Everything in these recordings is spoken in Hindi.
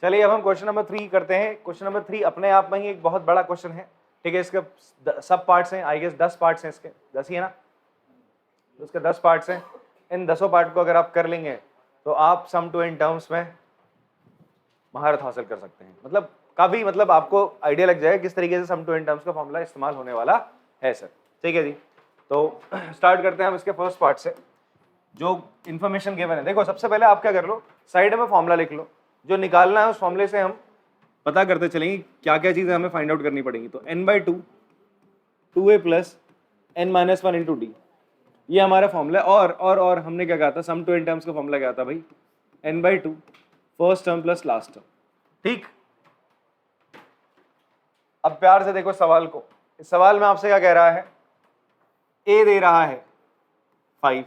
चलिए अब हम क्वेश्चन नंबर 3 करते हैं। क्वेश्चन नंबर 3 अपने आप में ही एक बहुत बड़ा क्वेश्चन है, ठीक है। इसके सब पार्ट्स हैं, आई गेस 10 पार्ट्स हैं, इसके 10 ही है ना, तो इसके 10 पार्ट्स हैं। इन 10 पार्ट को अगर आप कर लेंगे तो आप सम टू एंड टर्म्स में महारत हासिल कर सकते हैं। मतलब काफी, मतलब आपको आइडिया लग जाएगा किस तरीके से सम टू एंड टर्म्स का फॉर्मूला इस्तेमाल होने वाला है सर, ठीक है जी। तो स्टार्ट करते हैं हम इसके फर्स्ट पार्ट से। जो इन्फॉर्मेशन गिवन है, देखो सबसे पहले आप क्या कर लो, साइड में फॉर्मूला लिख लो, जो निकालना है उस फॉर्मूले से हम पता करते चलेंगे क्या क्या चीजें हमें फाइंड आउट करनी पड़ेगी। तो n/2 2a plus n-1 into D, ये हमारा फॉर्मूला है। और हमने क्या कहा था, सम टू एंड टर्म्स का फॉर्मूला क्या था भाई, n/2 first term plus last term, ठीक। अब प्यार से देखो सवाल को, इस सवाल में आपसे क्या कह रहा है, a दे रहा है 5,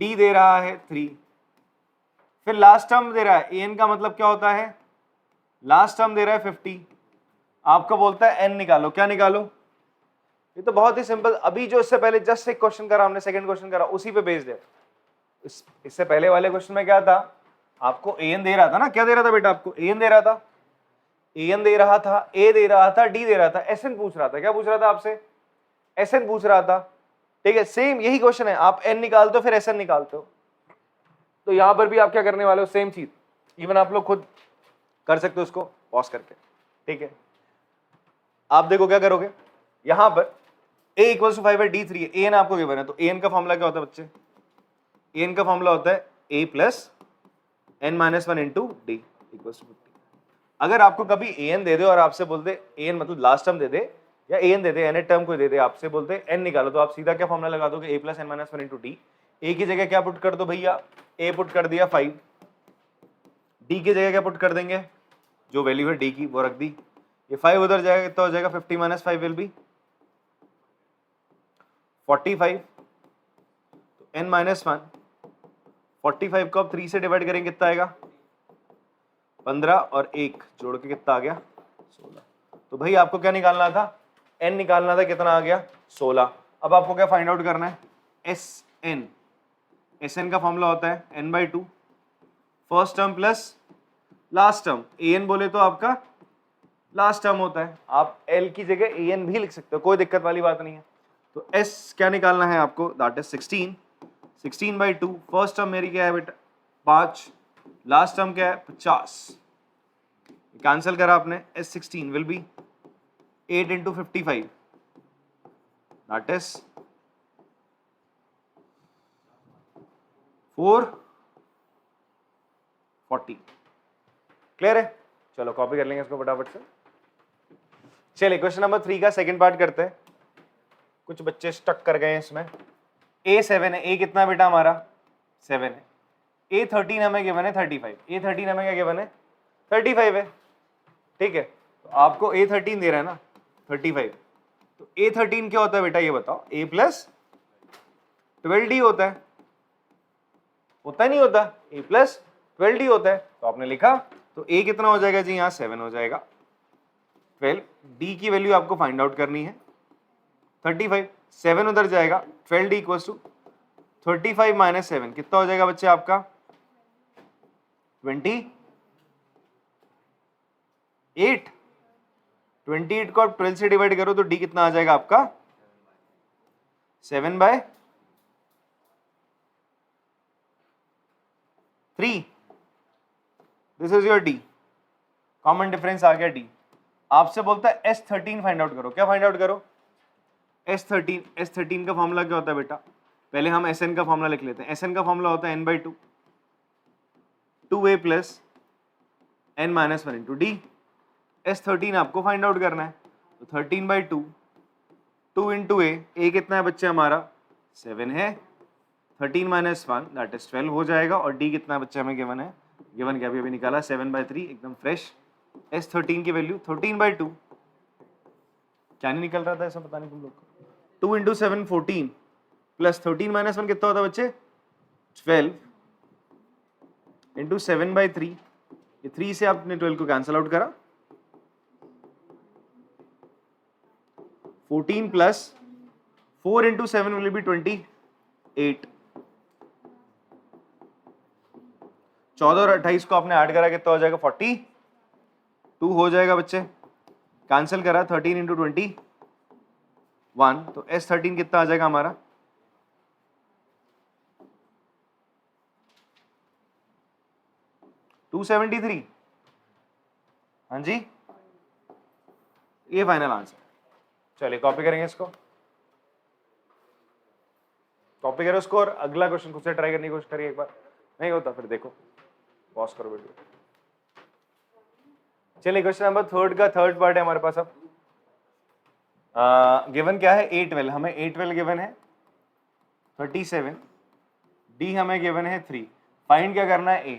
d दे रहा है 3, फिर लास्ट टर्म दे रहा है an का मतलब क्या होता है, लास्ट टर्म दे रहा है 50, आपको बोलता है n निकालो। क्या निकालो, ये तो बहुत ही सिंपल, अभी जो इससे पहले जस्ट एक क्वेश्चन करा हमने, सेकंड क्वेश्चन करा, उसी पे बेस्ड है। इससे पहले वाले क्वेश्चन में क्या था, आपको an दे रहा था ना, क्या दे रहा था बेटा, आपको an दे रहा था, an दे रहा था, a दे रहा था, d दे रहा था, sn पूछ रहा था। क्या पूछ रहा था आपसे, sn पूछ रहा था, ठीक है। सेम यही क्वेश्चन है, आप n निकालते हो फिर sn निकालते हो। तो यहां पर भी आप क्या करने वाले हो, सेम चीज, इवन आप लोग खुद कर सकते हो इसको पॉज करके, ठीक है। आप देखो क्या करोगे, यहां पर a = 5 है, d 3 है, an आपको गिवन है, तो an का फॉर्मूला क्या होता है बच्चे, an का फॉर्मूला होता है a plus n-1 into D equal to 50। अगर आपको कभी an दे दे और आपसे बोल दे, an मतलब लास्ट टर्म दे दे, या an they they, nth term को दे दे, आपसे बोलते n निकालो, तो आप सीधा क्या फॉर्मूला लगा दोगे, a plus n-1 into D. a की जगह क्या पुट कर दो भैया, a पुट कर दिया 5, d की जगह क्या पुट कर देंगे, जो वैल्यू है d की वो रख दी, ये 5 उधर जाएगा, कितना हो जाएगा, 50 माइनस 5 विल बी 45, तो n-1 45 को अब 3 से डिवाइड करेंगे, कितना आएगा 15, और 1 जोड़ के कितना आ गया 16। तो भाई आपको क्या निकालना था, n निकालना था, कितना आ गया 16। अब आपको क्या फाइंड आउट करना है, sn का फॉर्मूला होता है n/2 first term plus last term, an बोले तो आपका लास्ट टर्म होता है, आप l की जगह an भी लिख सकते हो, कोई दिक्कत वाली बात नहीं है। तो s क्या निकालना है आपको, दैट इज 16/2 फर्स्ट टर्म मेरी क्या है बेटा 5, लास्ट टर्म क्या है 50, कैंसिल करा आपने, s16 will be 8 into 55, that is 440। Clear है, चलो कॉपी कर लेंगे इसको फटाफट से। चलिए क्वेश्चन नंबर 3 का सेकंड पार्ट करते हैं। कुछ बच्चे स्टक कर गए हैं इसमें। a 7 है, a कितना बेटा हमारा 7 है, a 13 हमें गिवन है 35, a 13 हमें क्या गिवन है 35 है, ठीक है। तो आपको a 13 दे रहा है ना 35, तो a 13 क्या होता है बेटा ये बताओ, a प्लस 12d होता है, नहीं होता, a प्लस 12d होता है, तो आपने लिखा, तो a कितना हो जाएगा जी, यहाँ 7 हो जाएगा 12, d की वैल्यू आपको फाइंड आउट करनी है 35, 7 उधर जाएगा, 12d इक्वल टू 35 माइनस 7 कितना हो जाएगा बच्चे आपका 28, 28 को आप 12 से डिवाइड करो तो d कितना आ जाएगा आपका 7/3, this is your d, common difference आ गया d। आपसे बोलता है S13 फाइंड आउट करो, क्या फाइंड आउट करो S13 का फॉर्मूला क्या होता है बेटा, पहले हम Sn का फॉर्मूला लिख लेते हैं। Sn का फॉर्मूला होता है n/2 2a plus n-1 into D. S13 आपको फाइंड आउट करना है, तो 13/2 2 इंटू a कितना है बच्चे हमारा 7 है, 13 माइनस 1 दैट इज 12 हो जाएगा, और d कितना बच्चे हमें गिवन है, गिवन क्या अभी निकाला 7/3 एकदम फ्रेश। S13 की वैल्यू 13/2, क्या नहीं निकल रहा था ऐसा पता नहीं तुम लोग को, 2 इंटू 7 14 प्लस 13 माइनस 1 कितना होता है बच्चे 12 इंटू 7/3, ये 3 से आपने 12 को कैंसिल आउट करा, 14 प्लस 4 इंटू 7 विल बी 28, 14 और 28 को आपने ऐड करा कितना हो जाएगा 42 हो जाएगा बच्चे। कैंसिल करा 13 इंटू 21, तो S13 कितना आ जाएगा हमारा 273। हाँ जी, ये फाइनल आंसर। चलिए कॉपी करेंगे इसको, कॉपी करो इसको और अगला क्वेश्चन खुद से ट्राई करने की कोशिश करिए एक बार, नहीं होता फिर देखो पॉज करो वीडियो। चलिए क्वेश्चन नंबर 3 का थर्ड पार्ट है हमारे पास। अब गिवन क्या है A12, हमें A12 गिवन है 37, D हमें गिवन है 3, फाइंड क्या करना है A,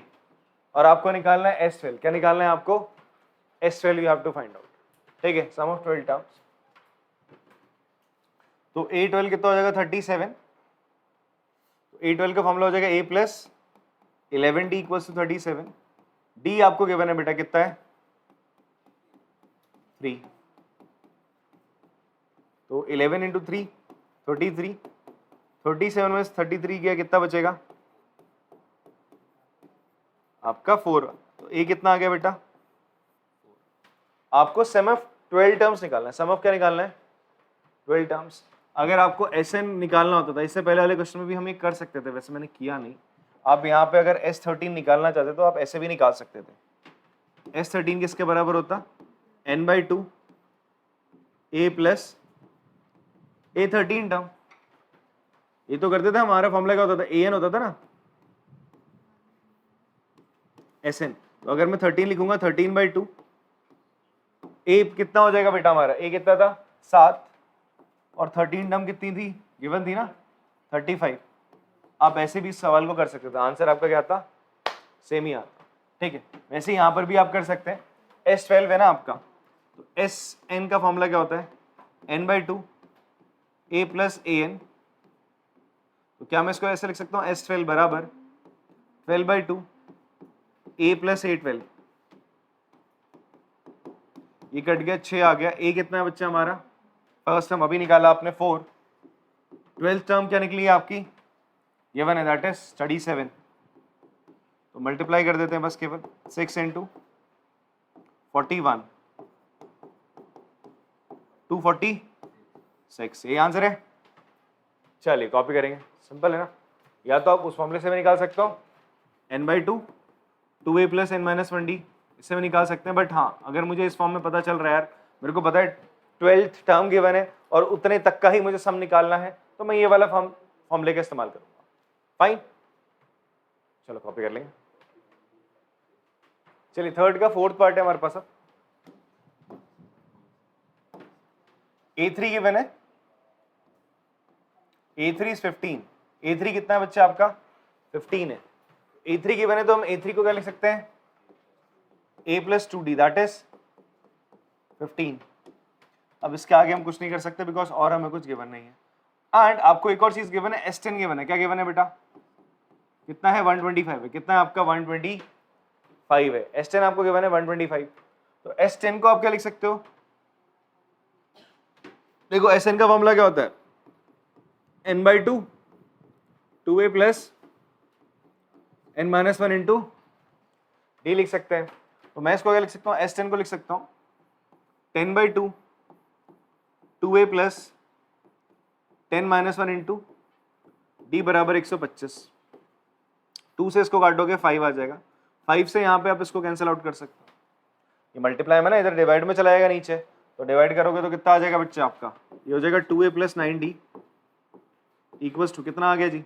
और आपको निकालना है S12। क्या निकालना है आपको S12, you have to find out. ठीक है, सम ऑफ 12 टर्म्स। तो A12 कितना हो जाएगा 37, तो A12 का फॉर्मूला हो जाएगा A plus 11D equals to 37। D आपको गिवन है बेटा कितना है 3, तो 11 इंटू 3 33, 37 में 33 गया कितना बचेगा आपका 4। तो A कितना आ गया बेटा, आपको सम ऑफ 12 टर्म्स निकालना है। सम ऑफ क्या निकालना है 12 टर्म्स। अगर आपको SN निकालना होता था, इससे पहले वाले क्वेश्चन में भी हम ये कर सकते थे, वैसे मैंने किया नहीं। आप यहाँ पे अगर S13 निकालना चाहते तो आप ऐसे भी निकाल सकते थे। S13 किसके बराबर होता n/2 A plus A13 term. ये तो करते थे, हमारा फॉर्मूला क्या होता था AN होता था ना SN। तो अगर मैं 13 लिखूंगा 13/2, A कितना हो जाएगा बेटा हमारा, A कितना था 7, और 13 टर्म कितनी थी गिवन थी ना 35। आप ऐसे भी इस सवाल को कर सकते थे, आंसर आपका क्या था सेम ही आता। ठीक है, वैसे यहाँ पर भी आप कर सकते हैं। S12 है ना आपका, तो SN का फॉर्मूला क्या होता है n/2 A प्लस AN। तो क्या मैं इसको ऐसे लिख सकता हूँ S12 बराबर 12/2 A प्लस A12। ये कट गया 6 आ गया। A कितना है बच्चा हमारा, फर्स्ट टर्म अभी निकाला आपने 4, 12th टर्म क्या निकली है आपकी गिवन है दैट इज 37। तो मल्टीप्लाई कर देते हैं बस केवल 6 इंटू 41 246, ये आंसर है। चलिए कॉपी करेंगे, सिंपल है ना। या तो आप उस फॉर्मूले से भी निकाल सकते हो n/2 2A प्लस n-1D, इससे भी निकाल सकते हैं। बट हाँ, अगर मुझे इस फॉर्म में पता चल रहा है यार, मेरे को पता है 12th टर्म गिवन है और उतने तक का ही मुझे सम निकालना है, तो मैं ये वाला फॉर्मूले का इस्तेमाल करूंगा। फाइन, चलो कॉपी कर लेंगे। चलिए थर्ड का फोर्थ पार्ट है हमारे पास। अब A3 गिवन है, A3 is 15। A3 कितना है बच्चा आपका 15 है। A3 गिवन है तो हम A3 को क्या लिख सकते हैं A plus 2D that is 15। अब इसके आगे हम कुछ नहीं कर सकते बिकॉज और हमें कुछ गिवन नहीं है। एंड आपको एक और चीज गिवन है S10 गिवन है। क्या गिवन है बेटा, कितना है 125 है। कितना है आपका 125 है। S10 आपको गिवन है 125। तो S10 को आप क्या लिख सकते हो, देखो SN का फॉर्मूला क्या होता है n/2 2A plus n-1 into D लिख सकते हैं। तो मैं इसको क्या लिख सकता हूँ S10 को लिख सकता हूँ 10/2 2A प्लस 10-1 इंटू D बराबर 125। 2 से इसको काटोगे 5 आ जाएगा। 5 से यहाँ पे आप इसको कैंसिल आउट कर सकते हो। ये मल्टीप्लाई में ना इधर डिवाइड में चला जाएगा नीचे, तो डिवाइड करोगे तो कितना आ जाएगा बच्चे आपका, ये हो जाएगा 2A plus 9D equals to कितना आ गया जी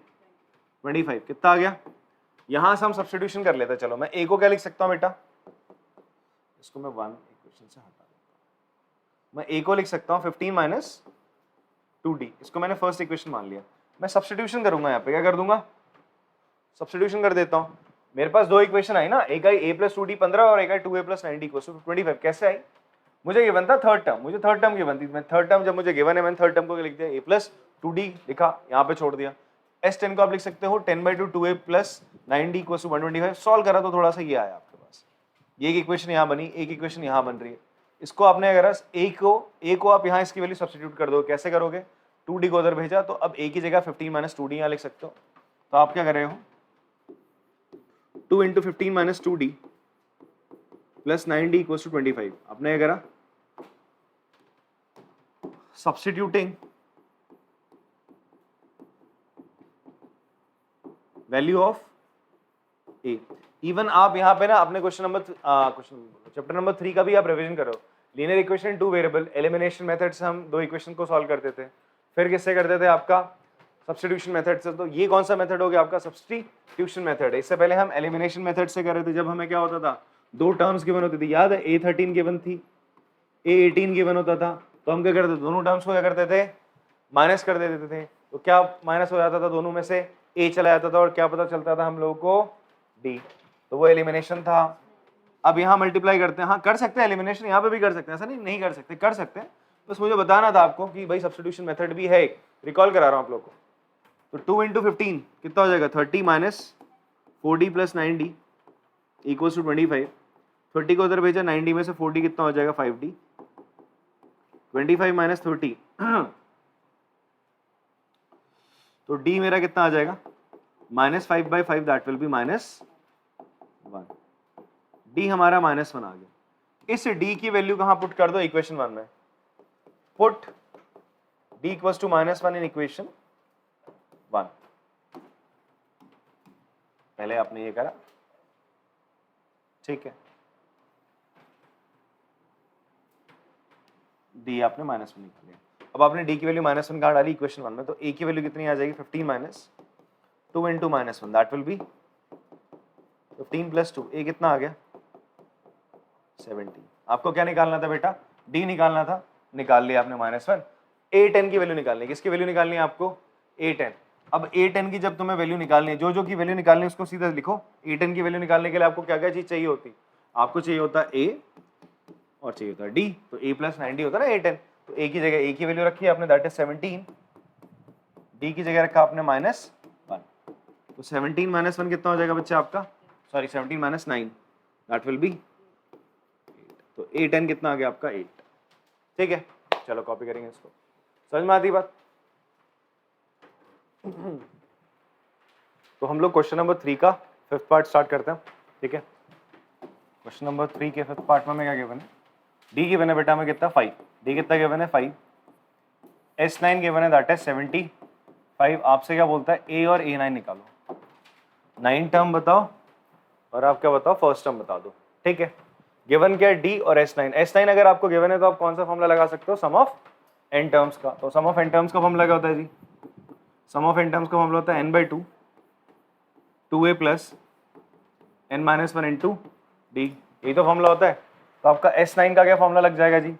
25। कितना आ गया, यहां से हम सब्स्टिट्यूशन कर लेते हैं। चलो मैं A को क्या लिख सकता हूं बेटा, इसको मैं 1 इक्वेशन से हटा देता हूं। मैं A को लिख सकता हूं 15 माइनस 2D, इसको मैंने फर्स्ट इक्वेशन मान लिया। मैं सब्स्टिट्यूशन करूंगा, यहाँ पे क्या कर दूंगा सब्स्टिट्यूशन कर देता हूं। मेरे पास दो इक्वेशन आई ना, एक आई A प्लस 2D 15 और एक आई 2A plus 9D equals to 25। कैसे आई, मुझे गिवन था थर्ड टर्म, मुझे थर्ड टर्म गिवन थी। मैं थर्ड टर्म जब मुझे गिवन है मैंने थर्ड टर्म को लिख दिया A प्लस 2D लिखा, यहाँ पे छोड़ दिया। S10 को आप लिख सकते हो 10/2 2A plus 9D equals to 125। Solve करा तो थोड़ा सा ये आया आपके पास, ये एक इक्वेशन यहाँ बनी, एक इक्वेशन यहाँ बन रही है। इसको आपने अगर A को आप यहाँ इसकी वैल्यू सब्स्टिट्यूट कर दो, कैसे करोगे 2D को उधर भेजा, तो अब A की जगह 15 माइनस 2D यहाँ लिख सकते हो। तो आप क्या कर रहे हो 2 into 15 minus 2d plus 9d equals to 25। आपने क्या करा, substituting value of A. Even आप यहाँ पे ना अपने चैप्टर नंबर 3 का भी आप रिवीजन करो। Linear equation 2 variable, elimination method से हम 2 इक्वेशन को सॉल्व करते थे, फिर किससे करते थे, आपका सब्स्टिट्यूशन मेथड से। तो ये कौन सा मेथड हो गया, आपका सब्स्टिट्यूशन मेथड है। इससे पहले हम एलिमिनेशन मेथड से कर रहे थे, जब हमें क्या होता था, 2 टर्म्स गिवन होती थी, याद है, A13 गिवन थी, A18 गिवन होता था, तो हम क्या करते थे, दोनों टर्म्स को क्या करते थे, माइनस कर देते थे। तो क्या माइनस हो जाता था, दोनों में से A चला जाता था, और क्या पता चलता था हम लोगों को, D। तो वो एलिमिनेशन था। अब यहाँ मल्टीप्लाई करते हैं, हाँ कर सकते हैं एलिमिनेशन, यहाँ पे भी कर सकते हैं, ऐसा नहीं कर सकते, कर सकते हैं। बस मुझे बताना था आपको कि भाई सब्स्टिट्यूशन मेथड भी है, रिकॉल करा रहा हूँ आप लोग को। तो 2 इंटू 15 कितना हो जाएगा, 30 minus 4d plus 9d equals to 25। 30 को उधर भेजा, 9d में से 4d कितना हो जाएगा, 5d। 25 माइनस 30 तो d मेरा कितना आ जाएगा, -5/5, दैट विल बी -1। d हमारा -1 आ गया। इस d की वैल्यू कहां पुट कर दो, इक्वेशन 1 में। Put d equals to -1 in equation 1। पहले आपने ये करा, ठीक है, d आपने -1 निकाल लिया। अब आपने d की वैल्यू -1 कहाँ डाली, इक्वेशन 1 में। तो a की वैल्यू कितनी आ जाएगी, 15 minus 2 into -1, that will B 15 plus 2। a कितना आ गया, 17। आपको क्या निकालना था बेटा, d निकालना था, निकाल लिया आपने -1। A10 की वैल्यू निकालनी है, किसकी वैल्यू निकालनी है आपको, A10। अब A10 की जब तुम्हें वैल्यू निकालनी है, जो की वैल्यू निकालनी है उसको सीधा लिखो। A10 की वैल्यू निकालने के लिए आपको क्या क्या चीज चाहिए होती, आपको चाहिए होता A और चाहिए होता D। तो A प्लस 9D होता है ना A10। तो A की जगह A की वैल्यू रखी है आपने, दैट इज 17। D की जगह रखा आपने -1। तो 17 माइनस 1 कितना हो जाएगा बच्चा आपका, sorry 17 minus 9, that will B 8। तो A10 कितना आ गया आपका, 8। ठीक है, चलो कॉपी करेंगे इसको। समझ में आती बात। तो हम लोग क्वेश्चन नंबर 3 का 5th पार्ट स्टार्ट करते हैं, ठीक है। क्वेश्चन नंबर 3 के 5th पार्ट में हमें क्या गिवन है, डी गिवन है बेटा हमें कितना, 5। डी कितना गिवन है, 5। S9 गिवन है, दैट है 75। आपसे क्या बोलता है, A और A9 निकालो। 9 टर्म बताओ और आप क्या बताओ, फर्स्ट टर्म बता दो, ठीक है। गिवन क्या है, D और S9। S9 अगर आपको गिवन है तो आप कौन सा फॉर्मूला लगा सकते हो, सम ऑफ n टर्म्स का। तो सम ऑफ n टर्म्स का फॉर्मूला क्या होता है जी, सम ऑफ n टर्म्स का फॉर्मूला होता है n/2 2a plus n-1 into D, यही तो फॉर्मूला होता है। तो आपका S9 का क्या फॉर्मूला लग जाएगा जी,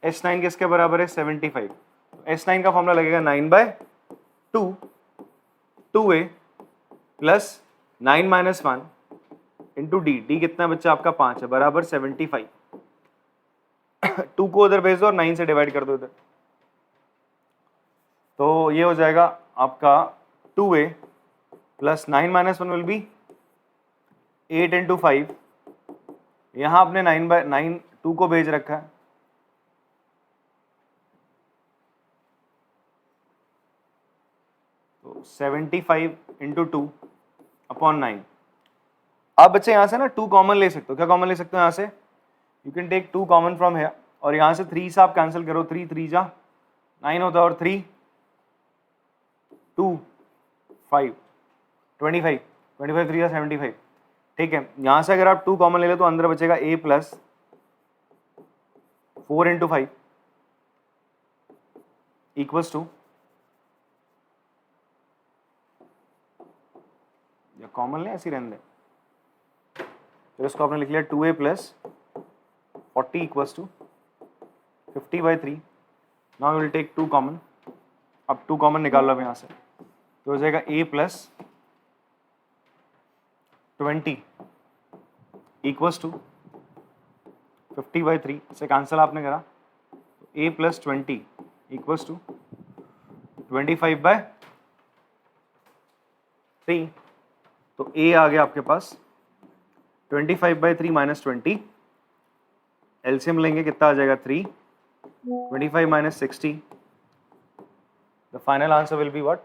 S9 किसके बराबर है, 75। S9 का फॉर्मूला लगेगा 9/2 2a plus 9-1 into D. D कितना है बच्चा आपका, 5 है, बराबर 75। 2 को उधर भेज दो और 9 से डिवाइड कर दो इधर। तो ये हो जाएगा आपका 2a plus 9-1 will be 8 into 5। यहां आपने 9/9 2 को भेज रखा है, तो 75 इंटू 2 अपॉन 9। आप बच्चे यहां से ना 2 कॉमन ले सकते हो। क्या कॉमन ले सकते हो यहां से, you can take 2 common from here, और यहां से 3 से आप कैंसिल करो, 3 3 जा 9 होता है, और 3 2 5 25 25 3 जा 75, ठीक है। यहां से अगर आप 2 कॉमन ले लो तो अंदर बचेगा a plus 4 into 5 equals to, या कॉमन ले ऐसी रहने दे, फिर इसको आपने लिख लिया 2a plus 40 equals to 50/3। Now will take 2 common. अब 2 कॉमन निकाल लो अब यहाँ से, तो हो जाएगा a प्लस 20 इक्वल्स टू 50/3 से कैंसिल आपने करा, तो a प्लस 20 इक्वल्स टू 25/3। तो a आ गया आपके पास 25/3 माइनस 20, एलसीएम लेंगे कितना आ जाएगा 3, 25 minus 60, the final answer will be what,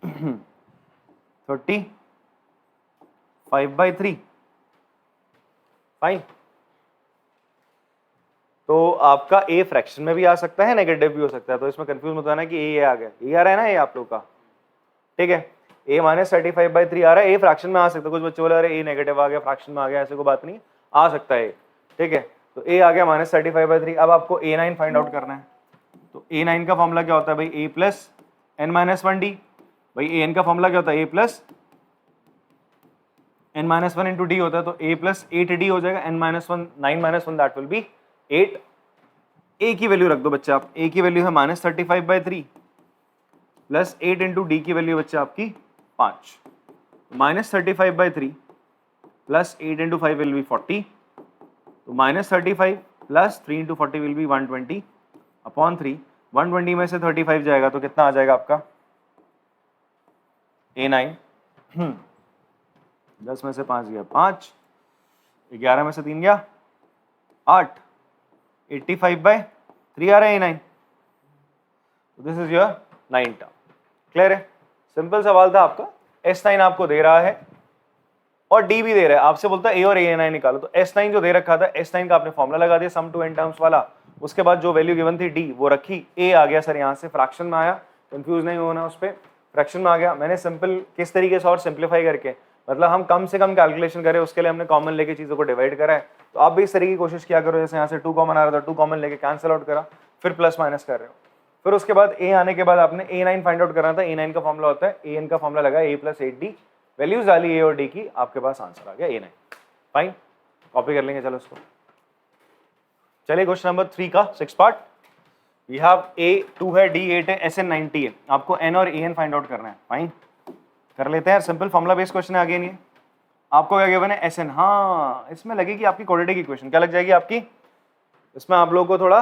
35/3 fine. तो आपका ए फ्रैक्शन में भी आ सकता है, नेगेटिव भी हो सकता है, तो इसमें कंफ्यूज मत होना कि ए आ गया, ये आ रहा है ना, ये आप लोग का, ठीक है। ए -35/3 आ रहा है, ए फ्रैक्शन में आ सकता है, कुछ बच्चे बोले अरे ए नेगेटिव आ गया, फ्रैक्शन में आ गया, ऐसे कोई बात नहीं, आ सकता है, ठीक है। तो ए आ गया -35/3। अब आपको A9 फाइंड आउट करना है, तो A9 का फॉर्मूला क्या होता है भाई, a प्लस n-1d। भाई an का फॉर्मूला क्या होता है, a plus n-1 into D होता है, तो a प्लस 8d हो जाएगा, n-1 9-1 that will B 8। a की वैल्यू रख दो बच्चे आप, a की वैल्यू है -35/3 प्लस 8 इंटू डी की वैल्यू बच्चे आपकी 5, -35/3 प्लस 8 इंटू 5 विल बी 40, तो -35 plus 3 into 40 will be 120 upon 3। 120 में से 35 जाएगा तो कितना आ जाएगा आपका A9, 10 में से 5 गया 5, 11 में से 3 गया 8, 85/3 आ रहा है A9। This is your 9 term. Clear है, सिंपल सवाल था आपका। S9 आपको दे रहा है और D भी दे रहा है, आपसे बोलता है A और A9 निकालो, तो S9 जो दे रखा था, S9 का आपने फॉर्मूला लगा दिया सम टू n टर्म्स वाला, उसके बाद जो वैल्यू गिवन थी D वो रखी, A आ गया सर यहाँ से फ्रैक्शन में आया, कंफ्यूज नहीं होना उस पर, फ्रैक्शन में आ गया। मैंने सिंपल किस तरीके से और सिंप्लीफाई करके, मतलब हम कम से कम कैलकुलेशन करें उसके लिए हमने कॉमन लेके चीज़ों को डिवाइड करा है। तो आप भी इस तरीके की कोशिश किया करो, जैसे यहाँ से 2 कॉमन आ रहा था, 2 कॉमन लेके कैंसिल आउट करा, फिर प्लस माइनस कर रहे हो, फिर उसके बाद A आने के बाद आपने A9 फाइंड आउट करना था। A9 का फॉर्मूला होता है, AN का फॉर्मूला लगा A प्लस 8D, वैल्यूज डाली A और D की, आपके पास आंसर आ गया A9। फाइन, कॉपी कर लेंगे चलो इसको। चलिए क्वेश्चन नंबर 3 का 6 पार्ट। वी हैव A2 है, D8 है, SN 90 है, आपको N और AN फाइंड आउट करना है। फाइन, कर लेते हैं, सिंपल फॉर्मूला बेस्ड क्वेश्चन है अगेन ये। आपको क्या गिवन है, SN, हाँ इसमें लगेगी आपकी क्वाड्रेटिक इक्वेशन, क्या लग जाएगी आपकी, इसमें आप लोगों को थोड़ा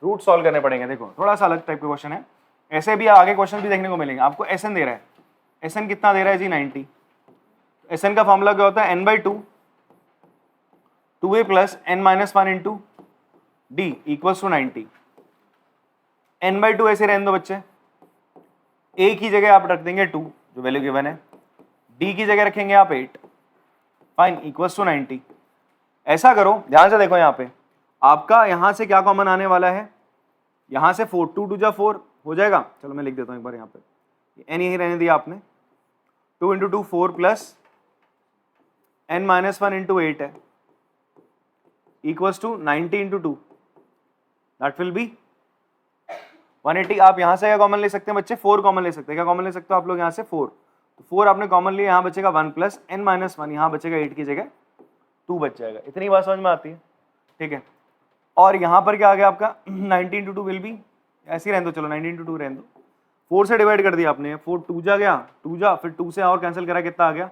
रूट सॉल्व करने पड़ेंगे। देखो थोड़ा सा अलग टाइप का क्वेश्चन है, ऐसे भी आगे क्वेश्चन भी देखने को मिलेंगे। आपको SN दे रहा है, SN कितना दे रहा है जी 90। SN का फॉर्मूला क्या होता है, n/2 2a plus n-1 into D equals to 90। n/2 ऐसे रहने दो बच्चे, a की जगह आप रख देंगे 2 जो वैल्यू गिवन है, d की जगह रखेंगे आप 8, फाइन, इक्वल्स टू 90। ऐसा करो, ध्यान से देखो, यहाँ पे आपका यहाँ से क्या कॉमन आने वाला है, यहाँ से 4, 2 2 जा 4 हो जाएगा। चलो मैं लिख देता हूँ एक बार, यहाँ पे n यही रहने दिया आपने, 2 इंटू 2 4 प्लस n-1 इंटू 8 है, equals to 90 into 2 that will be 180। आप यहाँ से क्या कॉमन ले सकते हैं बच्चे, 4 कॉमन ले सकते हैं। क्या कॉमन ले सकते हो आप लोग यहाँ से 4, तो 4 आपने कॉमन लिया, यहाँ बचेगा 1 प्लस n-1, यहाँ बचेगा 8 की जगह 2 बच जाएगा। इतनी बात समझ में आती है, ठीक है। और यहाँ पर क्या आ गया आपका 90 इंटू 2 विल बी, ऐसे ही रहने दो, चलो 90 इंटू 2 रहने दो, 4 से डिवाइड कर दिया आपने, 4 2 जा गया, 2 जा, फिर 2 से और कैंसिल करा, कितना आ गया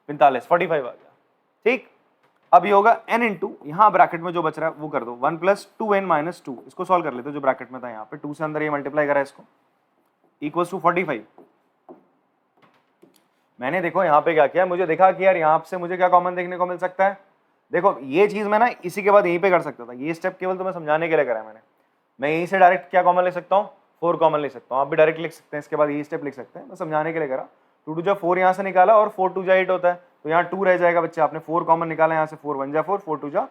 45, 45 आ गया, ठीक। अब ये होगा n इंटू, यहाँ ब्रैकेट में जो बच रहा है वो कर दो, 1 प्लस 2n-2, इसको सॉल्व कर लेते हो जो ब्रैकेट में था, यहाँ पे 2 से अंदर ये मल्टीप्लाई करा इसको, इक्वल्स टू 45। मैंने देखो यहाँ पे क्या किया, मुझे देखा कि यार यहाँ से मुझे क्या कॉमन देखने को मिल सकता है। देखो ये चीज मैं ना इसी के बाद यहीं पे कर सकता था, ये स्टेप केवल तो मैं समझाने के लिए करा मैंने। मैं यहीं से डायरेक्ट क्या कॉमन ले सकता हूँ, 4 कॉमन ले सकता हूँ, आप भी डायरेक्ट लिख सकते हैं, इसके बाद यही स्टेप लिख सकते हैं, मैं समझाने के लिए करा। 2 2 जा 4 यहाँ से निकाला और 4 2 जा 8 होता है, तो यहाँ 2 रह जाएगा बच्चे, आपने 4 कॉमन निकाला, यहाँ से 4 1 जा 4, 4 2 जा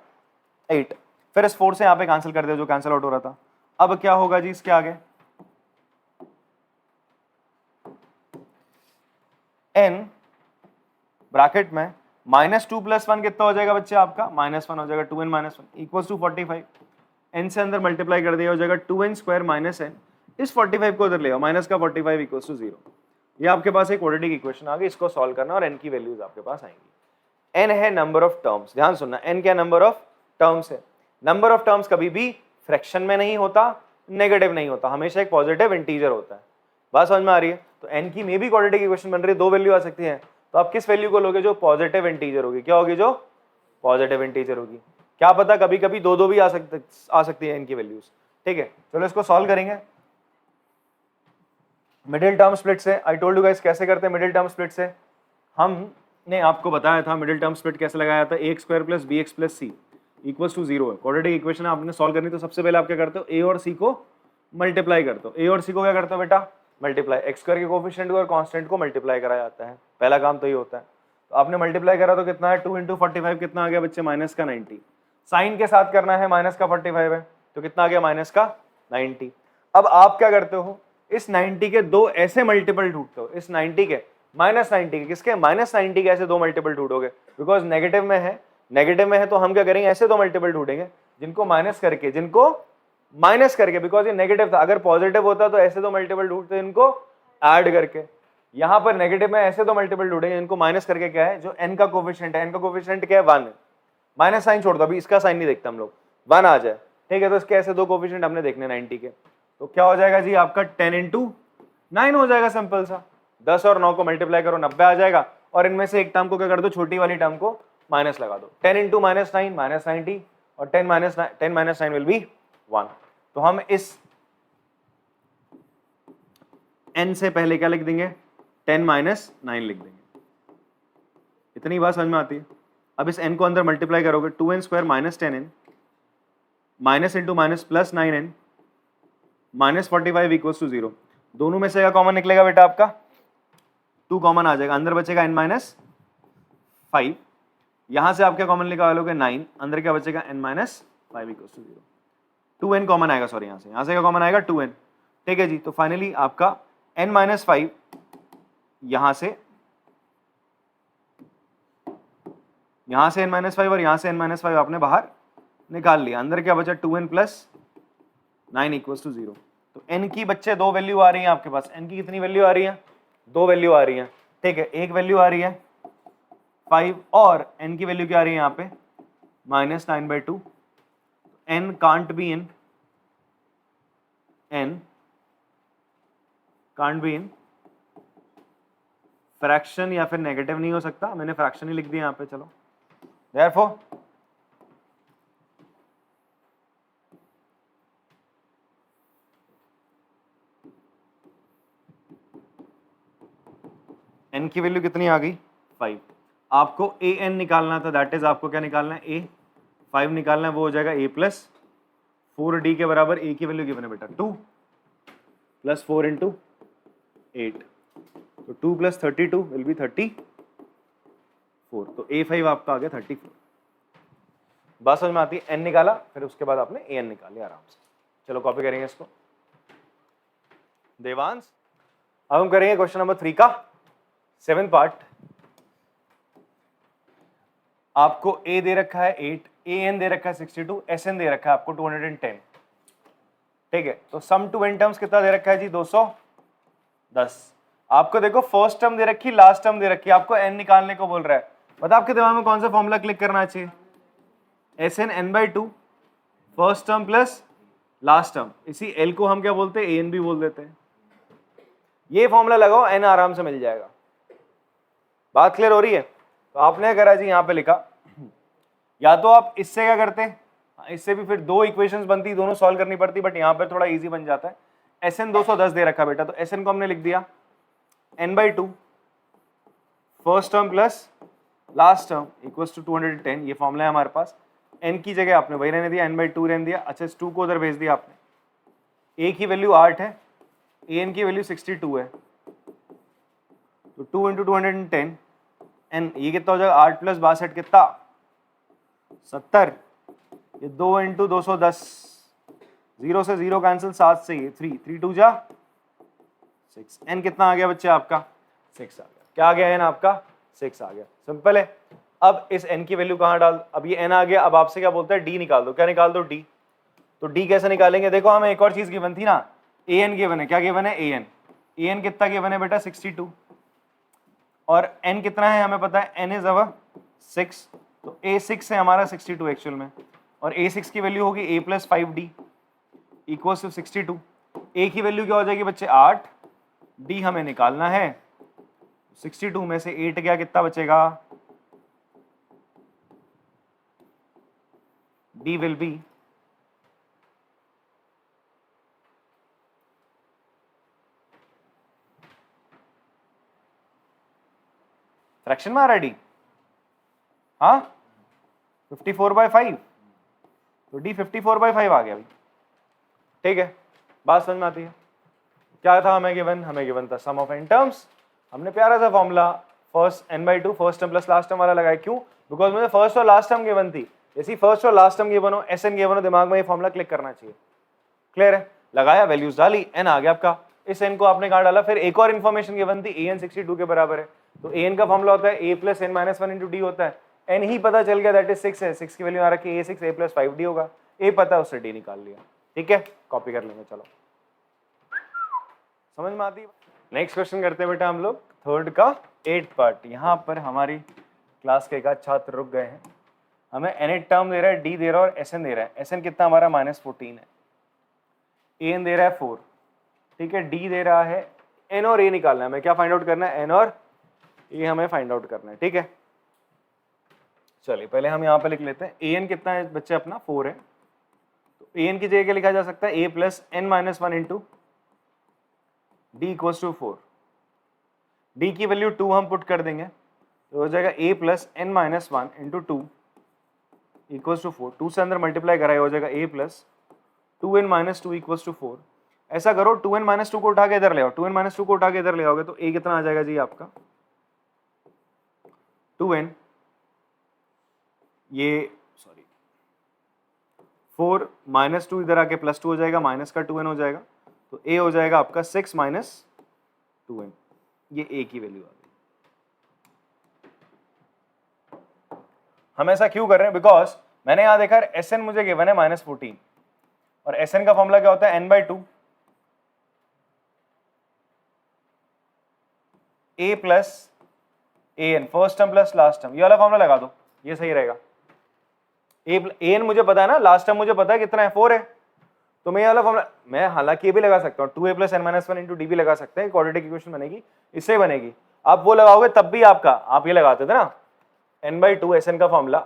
8, फिर इस 4 से यहाँ पे कैंसिल कर दिया जो कैंसिल आउट हो रहा था। अब क्या होगा जी इसके आगे, n ब्रैकेट में -2 + 1 कितना हो जाएगा बच्चे आपका, -1 हो जाएगा, 2n-1 इक्वल्स टू 45। n से अंदर मल्टीप्लाई कर दिया, हो जाएगा 2n² - n, इस 45 को उधर ले आओ, माइनस का 45 इक्वल्स टू 0। ये आपके पास एक क्वाड्रेटिक इक्वेशन आ गई, इसको सॉल्व करना और n की वैल्यूज आपके पास आएंगी। n है नंबर ऑफ टर्म्स, ध्यान सुनना, n क्या नंबर ऑफ टर्म्स है। नंबर ऑफ टर्म्स कभी भी फ्रैक्शन में नहीं होता, नेगेटिव नहीं होता, हमेशा एक पॉजिटिव इंटीजर होता है। बात समझ में आ रही है। तो n की में भी क्वाड्रेटिक इक्वेशन बन रही है, 2 वैल्यू आ सकती है, तो आप किस वैल्यू को लोगे, जो पॉजिटिव इंटीजर होगी। क्या होगी, जो पॉजिटिव इंटीजर होगी। क्या पता कभी कभी 2 भी आ सकती है इनकी वैल्यूज, ठीक है। चलो इसको सॉल्व करेंगे मिडिल टर्म स्प्लिट से। आई टोल्ड यू गाइस कैसे करते हैं मिडिल टर्म स्प्लिट से, हमने आपको बताया था मिडिल टर्म स्प्लिट कैसे लगाया था, ax² + bx + c equals to 0 है। क्वाड्रेटिक इक्वेशन आपने सॉल्व करनी, तो सबसे पहले आप क्या करते हो, a और c को मल्टीप्लाई करते हो। a और c को क्या करते हो बेटा, मल्टीप्लाई, एक्स स्क्वायर के कोफिशिएंट को और कांस्टेंट को मल्टीप्लाई करा जाता है, पहला काम तो ये होता है। तो आपने मल्टीप्लाई करा तो कितना है 2 × 45 कितना आ गया बच्चे माइनस का 90, साइन के साथ करना है माइनस का 45 है तो कितना आ गया माइनस का 90। अब आप क्या करते हो, इस 90 के दो ऐसे मल्टीपल ढूंढते हो, इस 90 के माइनस 90 के, किसके माइनस 90 के ऐसे दो मल्टीपल ढूंढोगे, बिकॉज नेगेटिव में है, नेगेटिव में है तो हम क्या करेंगे ऐसे दो मल्टीपल ढूंढेंगे जिनको माइनस करके, बिकॉज ये नेगेटिव था, अगर पॉजिटिव होता तो ऐसे दो मल्टीपल ढूंढते इनको ऐड करके, यहां पर नेगेटिव में ऐसे दो मल्टीपल ढूंढेंगे इनको माइनस करके, क्या है जो n का कोफिशिएंट है, n का कोफिशिएंट क्या है 1 है, माइनस साइन छोड़ दो अभी, इसका साइन नहीं देखते हम लोग, 1 आ जाए, ठीक है, तो इसके ऐसे दो कोफिशिएंट हमने देखने 90 के, तो क्या हो जाएगा जी आपका 10 × 9 हो जाएगा, सिंपल सा, 10 और 9 को मल्टीप्लाई करो 90 आ जाएगा, और इनमें से एक टर्म को क्या कर दो, छोटी वाली टर्म को माइनस लगा दो, 10 × -9 माइनस 90 और 10 - 9 विल बी 1। तो हम इस n से पहले क्या लिख देंगे 10 - 9 लिख देंगे, इतनी बात समझ में आती है। अब इस n को अंदर मल्टीप्लाई करोगे 2n² - 10n minus into minus plus 9n -45 = 0, दोनों में से क्या कॉमन निकलेगा बेटा आपका 2 कॉमन आ जाएगा, अंदर बचेगा n - 5, यहां से आप क्या कॉमन निकालोगे 9, अंदर क्या बचेगा n - 5 = 0, 2n कॉमन आएगा, सॉरी यहां से क्या कॉमन आएगा 2n, ठीक है जी। तो फाइनली आपका n - 5 यहां से n - 5 और यहां से n - 5 आपने बाहर निकाल लिया, अंदर क्या बचा 2n + 9 = 0। तो n की बच्चे दो वैल्यू आ रही है आपके पास, n की कितनी वैल्यू आ रही है, दो वैल्यू आ रही है, ठीक है, एक वैल्यू आ रही है 5 और n की वैल्यू क्या आ रही है यहाँ पे -9/2, n can't be in fraction या फिर नेगेटिव नहीं हो सकता, मैंने फ्रैक्शन ही लिख दिया यहाँ पे, चलो देयरफॉर n की वैल्यू कितनी आ गई 5, आपको an निकालना था, दैट इज आपको क्या निकालना है a, 5 निकालना है, वो हो जाएगा a + 4d के बराबर, a की वैल्यू गिवन है बेटा 2 + 4 × 8, तो 2 + 32 विल बी 34, तो a5 आपका आ गया 34। बात समझ में आती है, n निकाला फिर उसके बाद आपने an निकाल लिया आराम से। चलो कॉपी करेंगे इसको देवांश। अब हम करेंगे क्वेश्चन नंबर 3 का 7th पार्ट। आपको a दे रखा है 8, an दे रखा है 62, sn दे रखा है आपको 210, ठीक है, तो सम टू n टर्म्स कितना दे रखा है जी 210। आपको देखो फर्स्ट टर्म दे रखी, लास्ट टर्म दे रखी, आपको n निकालने को बोल रहा है, बता आपके दिमाग में कौन सा फॉर्मूला क्लिक करना चाहिए, sn n/2 first term plus last term, इसी l को हम क्या बोलते हैं an भी बोल देते हैं, ये फॉर्मूला लगाओ n आराम से मिल जाएगा। बात क्लियर हो रही है? तो आपने करा जी यहाँ पे लिखा, या तो आप इससे क्या करते, इससे भी फिर दो इक्वेशंस बनती, दोनों सॉल्व करनी पड़ती, बट यहाँ पर थोड़ा इजी बन जाता है। Sn 210 दे रखा बेटा, तो Sn को हमने लिख दिया n/2 first term plus last term equals to 210, ये फॉर्मूला है हमारे पास। n की जगह आपने वही रहने दिया, n/2 रहने दिया, अच्छा इस 2 को उधर भेज दिया आपने। a की वैल्यू 8 है, an की वैल्यू 62 है, तो 2 × 210 n, ये कितना हो जाएगा 8 + 62 कितना 70, ये 2 × 210, 0 से 0 कैंसिल, 7 से ये 3, 3 2 जा 6, n कितना आ गया बच्चे आपका 6 आ गया। क्या आ गया n आपका 6 आ गया, सिंपल है। अब इस n की वैल्यू कहाँ डाल, अब ये n आ गया, अब आपसे क्या बोलता है d निकाल दो, क्या निकाल दो d, तो d कैसे निकालेंगे, देखो हमें एक और चीज गिवन थी ना, an गिवन है, क्या गिवन है an कितना गिवन है बेटा 62, और n कितना है हमें पता है, n इज अवर 6, तो a 6 है हमारा 62 एक्चुअल में, और a 6 की वैल्यू होगी a + 5d equals to 62, a की वैल्यू क्या हो जाएगी बच्चे 8, d हमें निकालना है, 62 में से 8 गया कितना बचेगा, d विल बी फ्रैक्शन में आ रहा है d, हाँ 54/5, तो d 54/5 आ गया भाई, ठीक है, बात समझ में आती है। क्या था हमें गिवन था सम ऑफ n टर्म्स। हमने प्यारा सा formula first n/2 first term plus last term वाला लगाया, क्यों? बिकॉज मुझे फर्स्ट और लास्ट टर्म गिवन थी। जैसी फर्स्ट और लास्ट टर्म गिवन हो, SN गिवन हो, दिमाग में ये फॉर्मूला क्लिक करना चाहिए। क्लियर है? लगाया, वैल्यूज डाली, n आ गया आपका। इस n को आपने कहाँ डाला? फिर एक और इन्फॉर्मेशन गिवन थी, an 62 के बराबर है, तो an का फॉर्मूला होता है a + n - 1 × d होता है। n ही पता चल गया, दैट इज 6 है, 6 की वैल्यू आ रखी है a6 a + 5d होगा। a पता है, उससे d निकाल लिया। ठीक है, कॉपी कर लेंगे। चलो, समझ में आती है? नेक्स्ट क्वेश्चन करते हैं बेटा हम लोग, थर्ड का 8th पार्ट। यहाँ पर हमारी क्लास के एक आध छात्र रुक गए हैं। हमें n टर्म दे रहा है, d दे रहा है और SN दे रहा है। SN कितना हमारा -14 है, an दे रहा है 4, ठीक है, d दे रहा है, n और a निकालना है। हमें क्या फाइंड आउट करना है? n और a हमें फाइंड आउट करना है। ठीक है, चलिए पहले हम यहाँ पे लिख लेते हैं। an कितना है बच्चे अपना? 4 है, तो an की जगह क्या लिखा जा सकता है? a + n - 1 × d = 4। d की वैल्यू 2 हम पुट कर देंगे, तो हो जाएगा a + n - 1 × 2 = 4। 2 से अंदर मल्टीप्लाई कराए, हो जाएगा a + 2n - 2 = 4। ऐसा करो, 2n - 2 को उठा के इधर ले आओ, 2n - 2 को उठा के इधर ले आओगे तो a कितना आ जाएगा जी आपका? 2n, ये सॉरी 4 - 2 इधर आके +2 हो जाएगा, माइनस का 2n हो जाएगा, तो a हो जाएगा आपका 6 - 2n। ये a की वैल्यू आ गई। हम ऐसा क्यों कर रहे हैं? बिकॉज मैंने यहां देखा SN मुझे गिवन है -14, और SN का फॉर्मूला क्या होता है? n/2 a + an, first term plus last term. ये वाला फॉर्मूला लगा दो, ये सही रहेगा। an मुझे पता है ना, लास्ट टर्म मुझे पता है कितना है, 4 है, तो मैं ये वाला फॉर्मूला, मैं हालांकि ये भी लगा सकता हूँ, 2a + n - 1 × d भी लगा सकते हैं, क्वाड्रेटिक इक्वेशन बनेगी, इससे बनेगी। आप वो लगाओगे तब भी आपका, आप ये लगाते थे ना n/2 SN का फॉर्मूला,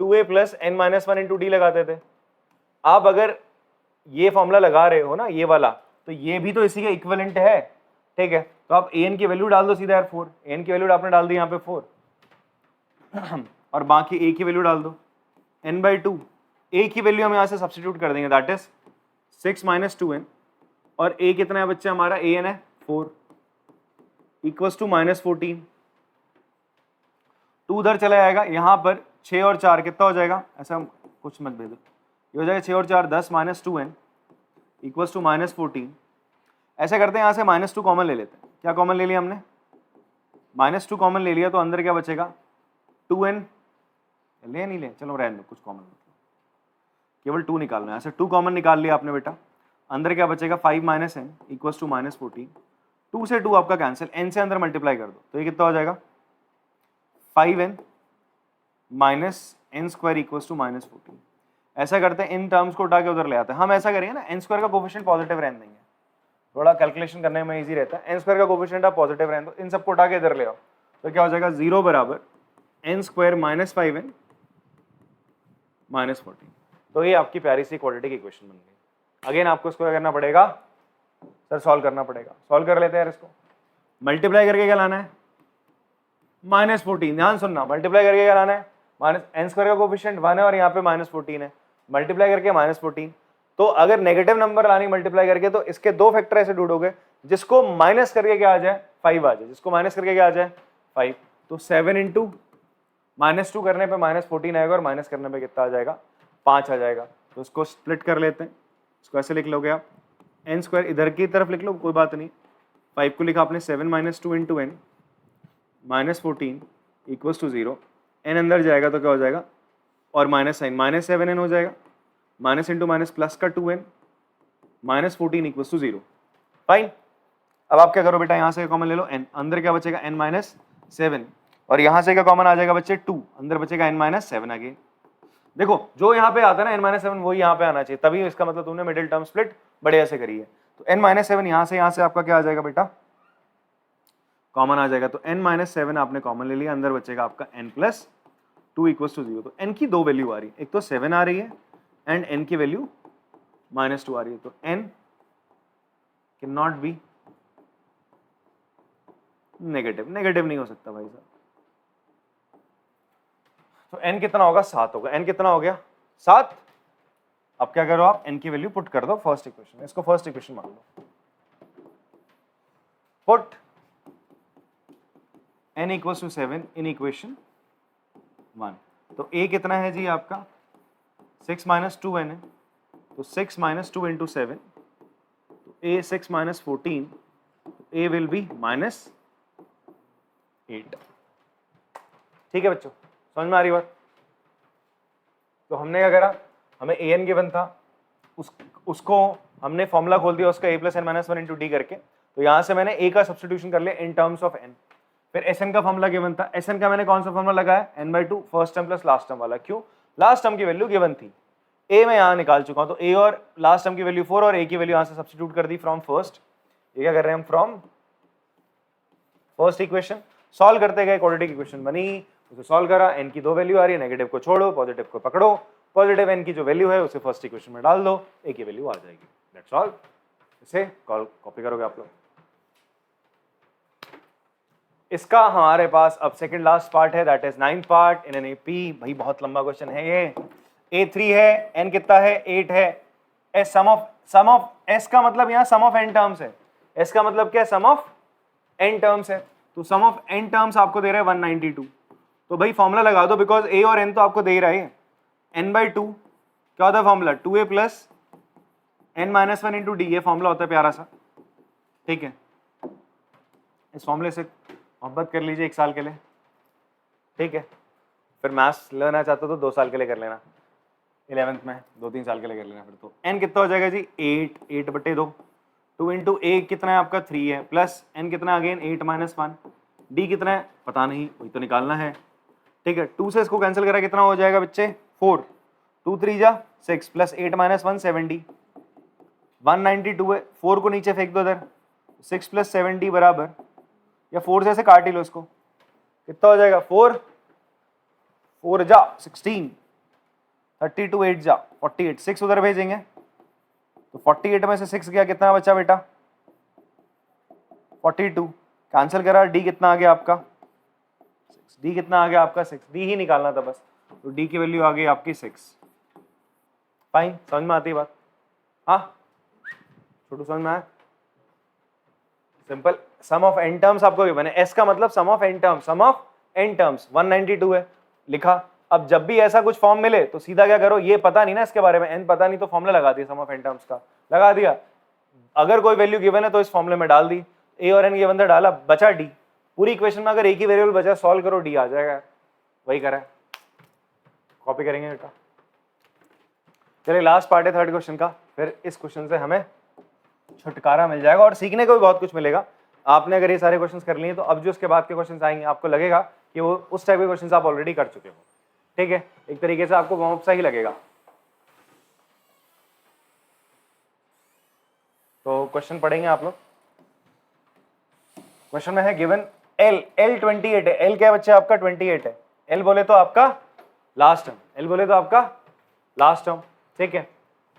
2a + n - 1 × d लगाते थे। आप अगर ये फॉर्मूला लगा रहे हो ना, ये वाला, तो ये भी तो इसी के इक्विवेलेंट है। ठीक है, तो आप an की वैल्यू डाल दो सीधा यार, 4। an की वैल्यू आपने डाल दी यहाँ पे 4, और बाकी a की वैल्यू डाल दो n/2। a की वैल्यू हम यहाँ से सब्स्टिट्यूट कर देंगे, दैट इज 6 - 2n, और a कितना है बच्चे हमारा? an है 4 = -14। 2 उधर चला जाएगा, यहाँ पर 6 और 4 कितना हो जाएगा? ऐसा कुछ मत भेजो, ये हो जाएगा 6 और 4 10 - 2n = -14। ऐसा करते हैं, यहाँ से -2 कॉमन ले लेते हैं। क्या कॉमन ले लिया हमने? -2 कॉमन ले लिया, तो अंदर क्या बचेगा? 2n ले नहीं ले, चलो रहने दो, कुछ कॉमन मतलब केवल 2 निकालना है। ऐसे 2 कॉमन निकाल लिया आपने बेटा, अंदर क्या बचेगा? 5 - n = -14। 2 से 2 आपका कैंसिल, n से अंदर मल्टीप्लाई कर दो, तो ये कितना हो जाएगा? 5n - n² = -14। ऐसा करते हैं, इन टर्म्स को उठा के उधर ले आते हैं। हम ऐसा करेंगे ना, n² का कोफिशिएंट पॉजिटिव रहने देंगे, थोड़ा कैलकुलेशन करने में इजी रहता है। n² का कोफिशिएंट आप पॉजिटिव रहने दो, इन सबको उठा के इधर ले आओ, तो क्या हो जाएगा? 0 बराबर n² - 5n - 14। तो ये आपकी प्यारी सी क्वाड्रेटिक इक्वेशन बन गई। अगेन आपको इसको क्या करना पड़ेगा सर? सॉल्व करना पड़ेगा। सॉल्व कर लेते हैं यार इसको। मल्टीप्लाई करके क्या लाना है? -14। ध्यान सुनना, मल्टीप्लाई करके क्या लाना है? n² का कोफिशिएंट 1 है और यहाँ पे -14 है, मल्टीप्लाई करके -14। तो अगर नेगेटिव नंबर लानी मल्टीप्लाई करके, तो इसके 2 फैक्टर ऐसे ढूंढोगे जिसको माइनस करके क्या आ जाए? 5 आ जाए, जिसको माइनस करके क्या आ जाए? 5। तो 7 × -2 करने पे -14 आएगा, और माइनस करने पे कितना आ जाएगा? 5 आ जाएगा। तो इसको स्प्लिट कर लेते हैं, इसको ऐसे लिख लोगे आप, n² इधर की तरफ लिख लो, कोई बात नहीं। 5 को लिखा आपने 7 - 2 × n -14 = 0। n अंदर जाएगा तो क्या हो जाएगा? और माइनस साइन, -7n हो जाएगा, माइनस इंटू माइनस प्लस का 2n, -14 = 0। फाइन। अब आप क्या करो बेटा, यहां से कॉमन ले लो n, अंदर क्या बचेगा? n - 7, और यहां से क्या कॉमन आ जाएगा बच्चे? 2, अंदर बचेगा n - 7 अगेन। देखो जो यहाँ पे आता है ना n - 7, वही यहाँ पे आना चाहिए, तभी इसका मतलब तुमने मिडिल टर्म स्प्लिट बढ़िया से करी है। तो n - 7 यहाँ से आपका क्या आ जाएगा बेटा? कॉमन आ जाएगा। तो n - 7 आपने कॉमन ले लिया, अंदर बचेगा आपका n + 2 = 0। तो n की 2 वैल्यू आ रही है, एक तो 7 आ रही है एंड n की वैल्यू -2 आ रही है। तो n can not be negative, negative नहीं हो सकता भाई साहब। तो n कितना होगा? 7 होगा। n कितना हो गया? 7। अब क्या करो आप n की वैल्यू पुट कर दो फर्स्ट इक्वेशन में, इसको फर्स्ट इक्वेशन मान लो, put n equals to 7 in equation 1। तो a कितना है जी आपका 6 माइनस 2n है, तो 6 माइनस 2 इंटू 7, तो a 6 minus 14, a will be minus 8। ठीक है बच्चों, समझ में आ रही बात? तो हमने क्या करा, हमें an गिवन था, उसको हमने फॉर्मूला खोल दिया उसका a plus N minus 1 into D करके, तो यहां से मैंने a का सब्स्टिट्यूशन कर लिया इन टर्म्स ऑफ n। फिर Sn का फॉर्मूला गिवन था, Sn का मैंने कौन सा फॉर्मूला लगाया, n/2 first term plus last term वाला। क्यों? लास्ट टर्म की वैल्यू गिवन थी, a मैं यहां निकाल चुका हूं, तो a और लास्ट टर्म की वैल्यू 4 और a की वैल्यू यहां से सब्स्टिट्यूट कर दी फ्रॉम फर्स्ट। ये क्या कर रहे हैं हम, फ्रॉम फर्स्ट इक्वेशन सॉल्व करते गए, क्वाड्रेटिक इक्वेशन बनी, उसे सॉल्व करा, n की 2 वैल्यू आ रही है, नेगेटिव को छोड़ो, पॉजिटिव को पकड़ो, पॉजिटिव n की जो वैल्यू है उसे फर्स्ट इक्वेशन में डाल दो, a की वैल्यू आ जाएगी, दैट्स ऑल। इसे कॉपी करोगे आप लोग। इसका हमारे पास अब सेकंड लास्ट पार्ट है, that is 9th part in an AP. भाई बहुत लंबा क्वेश्चन है ये। a3 है, n कितना है, 8 है, s सम ऑफ s का मतलब यहाँ सम ऑफ n टर्म्स है, s का मतलब क्या है, सम ऑफ n टर्म्स है, तो सम ऑफ n टर्म्स आपको दे रहा है 192। तो भाई फॉर्मूला लगा दो, बिकॉज a और n तो आपको दे ही रहा है, n/2 क्या होता है formula, 2a plus n minus 1 into D, ये फॉर्मूला होता है प्यारा सा। ठीक है, इस फॉर्मूले से मोहब्बत कर लीजिए 1 साल के लिए। ठीक है, फिर मैथ्स लेना चाहते हो तो 2 साल के लिए कर लेना, 11th में 2-3 साल के लिए कर लेना। फिर तो n कितना हो जाएगा जी, 8/2, 2 इंटू a कितना है आपका 3 है, प्लस n कितना अगेन 8 माइनस 1, d कितना है पता नहीं, वही तो निकालना है। ठीक है, 2 से इसको कैंसिल करा कितना हो जाएगा बच्चे, 4, 2 3 जा 6 प्लस 8 माइनस 1 70, 192 है, 4 को नीचे फेंक दो इधर, 6 प्लस 70 बराबर, या 4 से ऐसे काट ही लो इसको, कितना हो जाएगा 4 जा 16, 32 8 जा 48, 6 उधर भेजेंगे तो 48 में से 6 गया, कितना बचा बेटा 42, कैंसिल करा, डी कितना आ गया आपका 6, डी कितना आ गया आपका 6, डी ही निकालना था बस, तो डी की वैल्यू आ गई आपकी 6। फाइन, समझ में आती है बात? हाँ छोटू, समझ में आया? Simple, sum of n terms आपको मैंने, s का मतलब sum of n terms, sum of n terms 192 है लिखा। अब जब भी ऐसा कुछ फॉर्म मिले तो सीधा क्या करो, ये पता नहीं ना इसके बारे में, n पता नहीं तो फॉर्मूला लगा दिया, सम ऑफ n टर्म्स का लगा दिया, अगर कोई वैल्यू गिवन है तो इस फॉर्मूले में डाल दी, a और n गिवन था डाला, बचा d, पूरी इक्वेशन में अगर एक ही वेरिएबल बचा सॉल्व करो, d आ जाएगा, वही करा है। कॉपी करेंगे बेटा। चलिए लास्ट पार्ट है थर्ड क्वेश्चन का, फिर इस क्वेश्चन से हमें छुटकारा मिल जाएगा और सीखने को भी बहुत कुछ मिलेगा। आपने अगर ये सारे क्वेश्चंस कर लिए तो अब जो उसके बाद के क्वेश्चंस आएंगे आपको लगेगा कि वो उस टाइप के क्वेश्चंस आप ऑलरेडी कर चुके हो। ठीक है, एक तरीके से आपको वार्म अप सा ही लगेगा। तो क्वेश्चन पढ़ेंगे आप लोग। क्वेश्चन में है गिवन L 28 है, L क्या बच्चे आपका 28 है, L बोले तो आपका लास्ट टर्म, L बोले तो आपका लास्ट टर्म। ठीक है,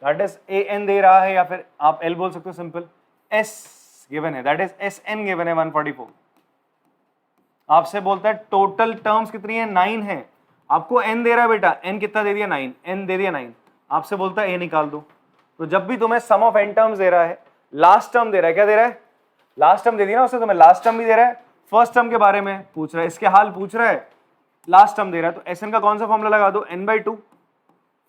दैट इज an दे रहा है, या फिर आप L बोल सकते हो सिंपल, S गिवन है, दैट इज Sn गिवन है 144। आपसे बोलता है टोटल टर्म्स कितनी है, 9 है, आपको n दे रहा है बेटा, n कितना दे दिया 9, n दे दिया 9, आपसे बोलता है a निकाल दो। तो जब भी तुम्हें सम ऑफ n टर्म्स दे रहा है, लास्ट टर्म दे रहा है, क्या दे रहा है, लास्ट टर्म दे दिया ना उससे, तुम्हें लास्ट टर्म भी दे रहा है, फर्स्ट टर्म के बारे में पूछ रहा है, इसके हाल पूछ रहा है, लास्ट टर्म दे रहा है, तो Sn का कौन सा फॉर्मूला लगा दो, n/2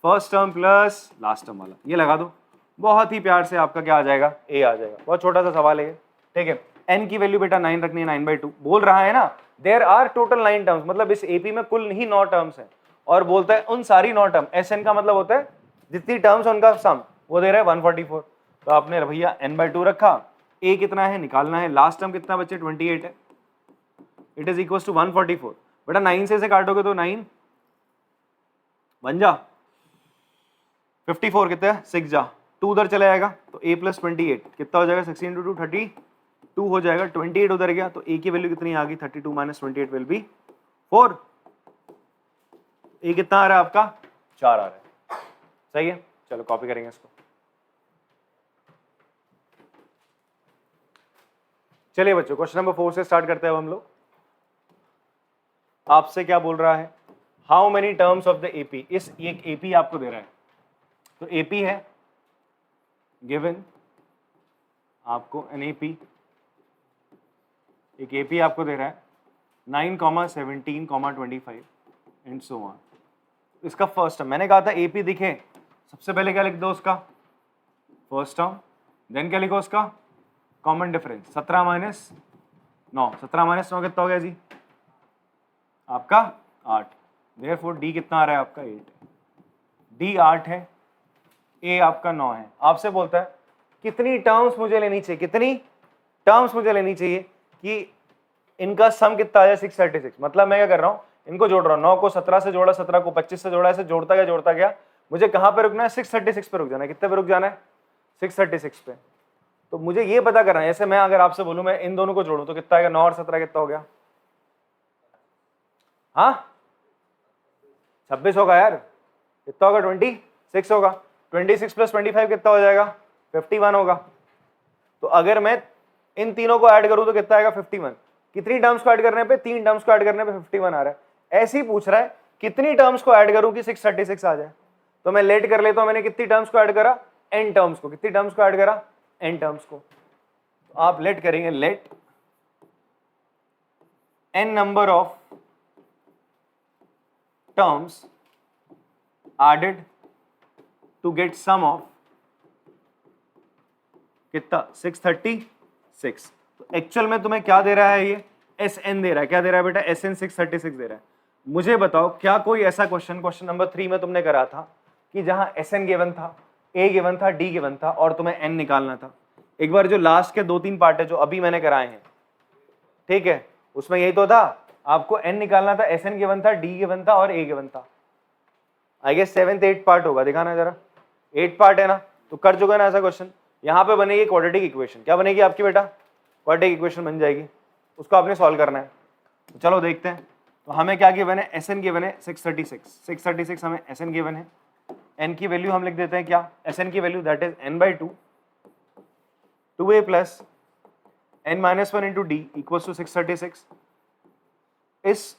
first term plus last term वाला, ये लगा दो, बहुत ही प्यार से आपका क्या आ जाएगा, a आ जाएगा। बहुत छोटा सा सवाल है, ठीक है। n की वैल्यू बेटा 9 रखनी है, 9/2 बोल रहा है ना, देयर आर टोटल 9 टर्म्स, मतलब इस एपी में कुल ही 9 टर्म्स हैं, और बोलता है उन सारी 9 टर्म, Sn का मतलब होता है जितनी टर्म्स उनका सम, वो दे रहा है 144। तो आपने भैया n/2 रखा, a कितना है निकालना है, लास्ट टर्म कितना बच्चे 28 है, इट इज इक्वल टू 144। बेटा 9 से काटोगे तो 9 बन जा 54, कितना है 6 जा, 2 उधर चला जाएगा तो a प्लस 28 कितना हो जाएगा, 16 × 2 32 हो जाएगा, 28 उधर गया तो a की वैल्यू कितनी आ गई, 32 माइनस 28 विल बी 4। a कितना आ रहा है आपका 4 आ रहा है, सही है। चलो कॉपी करेंगे इसको। चलिए बच्चों क्वेश्चन नंबर 4 से स्टार्ट करते हैं अब हम लोग। आपसे क्या बोल रहा है, how many terms of the AP, इस एक एपी आपको दे रहा है, तो एपी है गिवन आपको, एन एपी, एक एपी आपको दे रहा है 9,17,25 एंड सो ऑन। इसका फर्स्ट टर्म, मैंने कहा था एपी दिखे सबसे पहले क्या लिख दो उसका फर्स्ट टर्म, देन क्या लिखो उसका कॉमन डिफरेंस। 17 माइनस 9, 17 माइनस 9 कितना हो गया जी आपका 8। देयरफॉर डी कितना आ रहा है आपका 8 है, डी 8 है, ए आपका 9 है। आपसे बोलता है कितनी टर्म्स मुझे लेनी चाहिए, कितनी टर्म्स मुझे लेनी चाहिए कि इनका सम कितना आ जाए 636। मतलब मैं क्या कर रहा हूँ, इनको जोड़ रहा हूँ, 9 को 17 से जोड़ा, 17 को 25 से जोड़ा, ऐसे जोड़ता गया। मुझे कहाँ पे रुकना है 636 पे रुक जाना है। कितने पे रुक जाना है 636 पे। तो मुझे ये पता करना है, जैसे मैं अगर आपसे बोलूं मैं इन दोनों को जोड़ूं तो कितना आएगा, 9 और 17 कितना हो गया, हाँ 26 होगा यार, कितना होगा 26 होगा, 26 प्लस 25 कितना हो जाएगा 51 होगा। तो अगर मैं इन तीनों को ऐड करूं तो कितना आएगा 51। कितनी टर्म्स को ऐड करने पे, 3 टर्म्स को ऐड करने पे 51 आ रहा है। ऐसे ही पूछ रहा है कितनी टर्म्स को ऐड करूं कि 636 आ जाए। तो मैं लेट कर लेता हूं, मैंने कितनी टर्म्स को ऐड करा, n टर्म्स को। कितनी टर्म्स को ऐड करा, n टर्म्स को। तो आप लेट करेंगे, let n number of terms added to get sum of कितना 636। तो एक्चुअल में तुम्हें क्या दे रहा है, ये Sn दे रहा है। क्या दे रहा है बेटा, Sn 636 दे रहा है। मुझे बताओ क्या कोई ऐसा क्वेश्चन नंबर 3 में तुमने करा था कि जहां Sn गिवन था, A गिवन था, D गिवन था और तुम्हें n निकालना था। एक बार जो लास्ट के 2-3 पार्ट है जो अभी मैंने कराए हैं, ठीक है, उसमें यही तो था, आपको n निकालना था, Sn गिवन था, D गिवन था और A गिवन था। I guess 7th 8th part होगा, दिखाना जरा, 8 पार्ट है ना। तो कर चुका है ना ऐसा क्वेश्चन। यहाँ पे बनेगी क्वाड्रेटिक इक्वेशन। क्या बनेगी आपकी बेटा, क्वाड्रेटिक इक्वेशन बन जाएगी, उसको आपने सॉल्व करना है। तो चलो देखते हैं। तो हमें क्या गिवन है, Sn गिवन है 636 हमें Sn गिवन है। n की वैल्यू हम लिख देते हैं क्या, Sn की value that is n/2 2a plus n-1 into D equal to 636। इस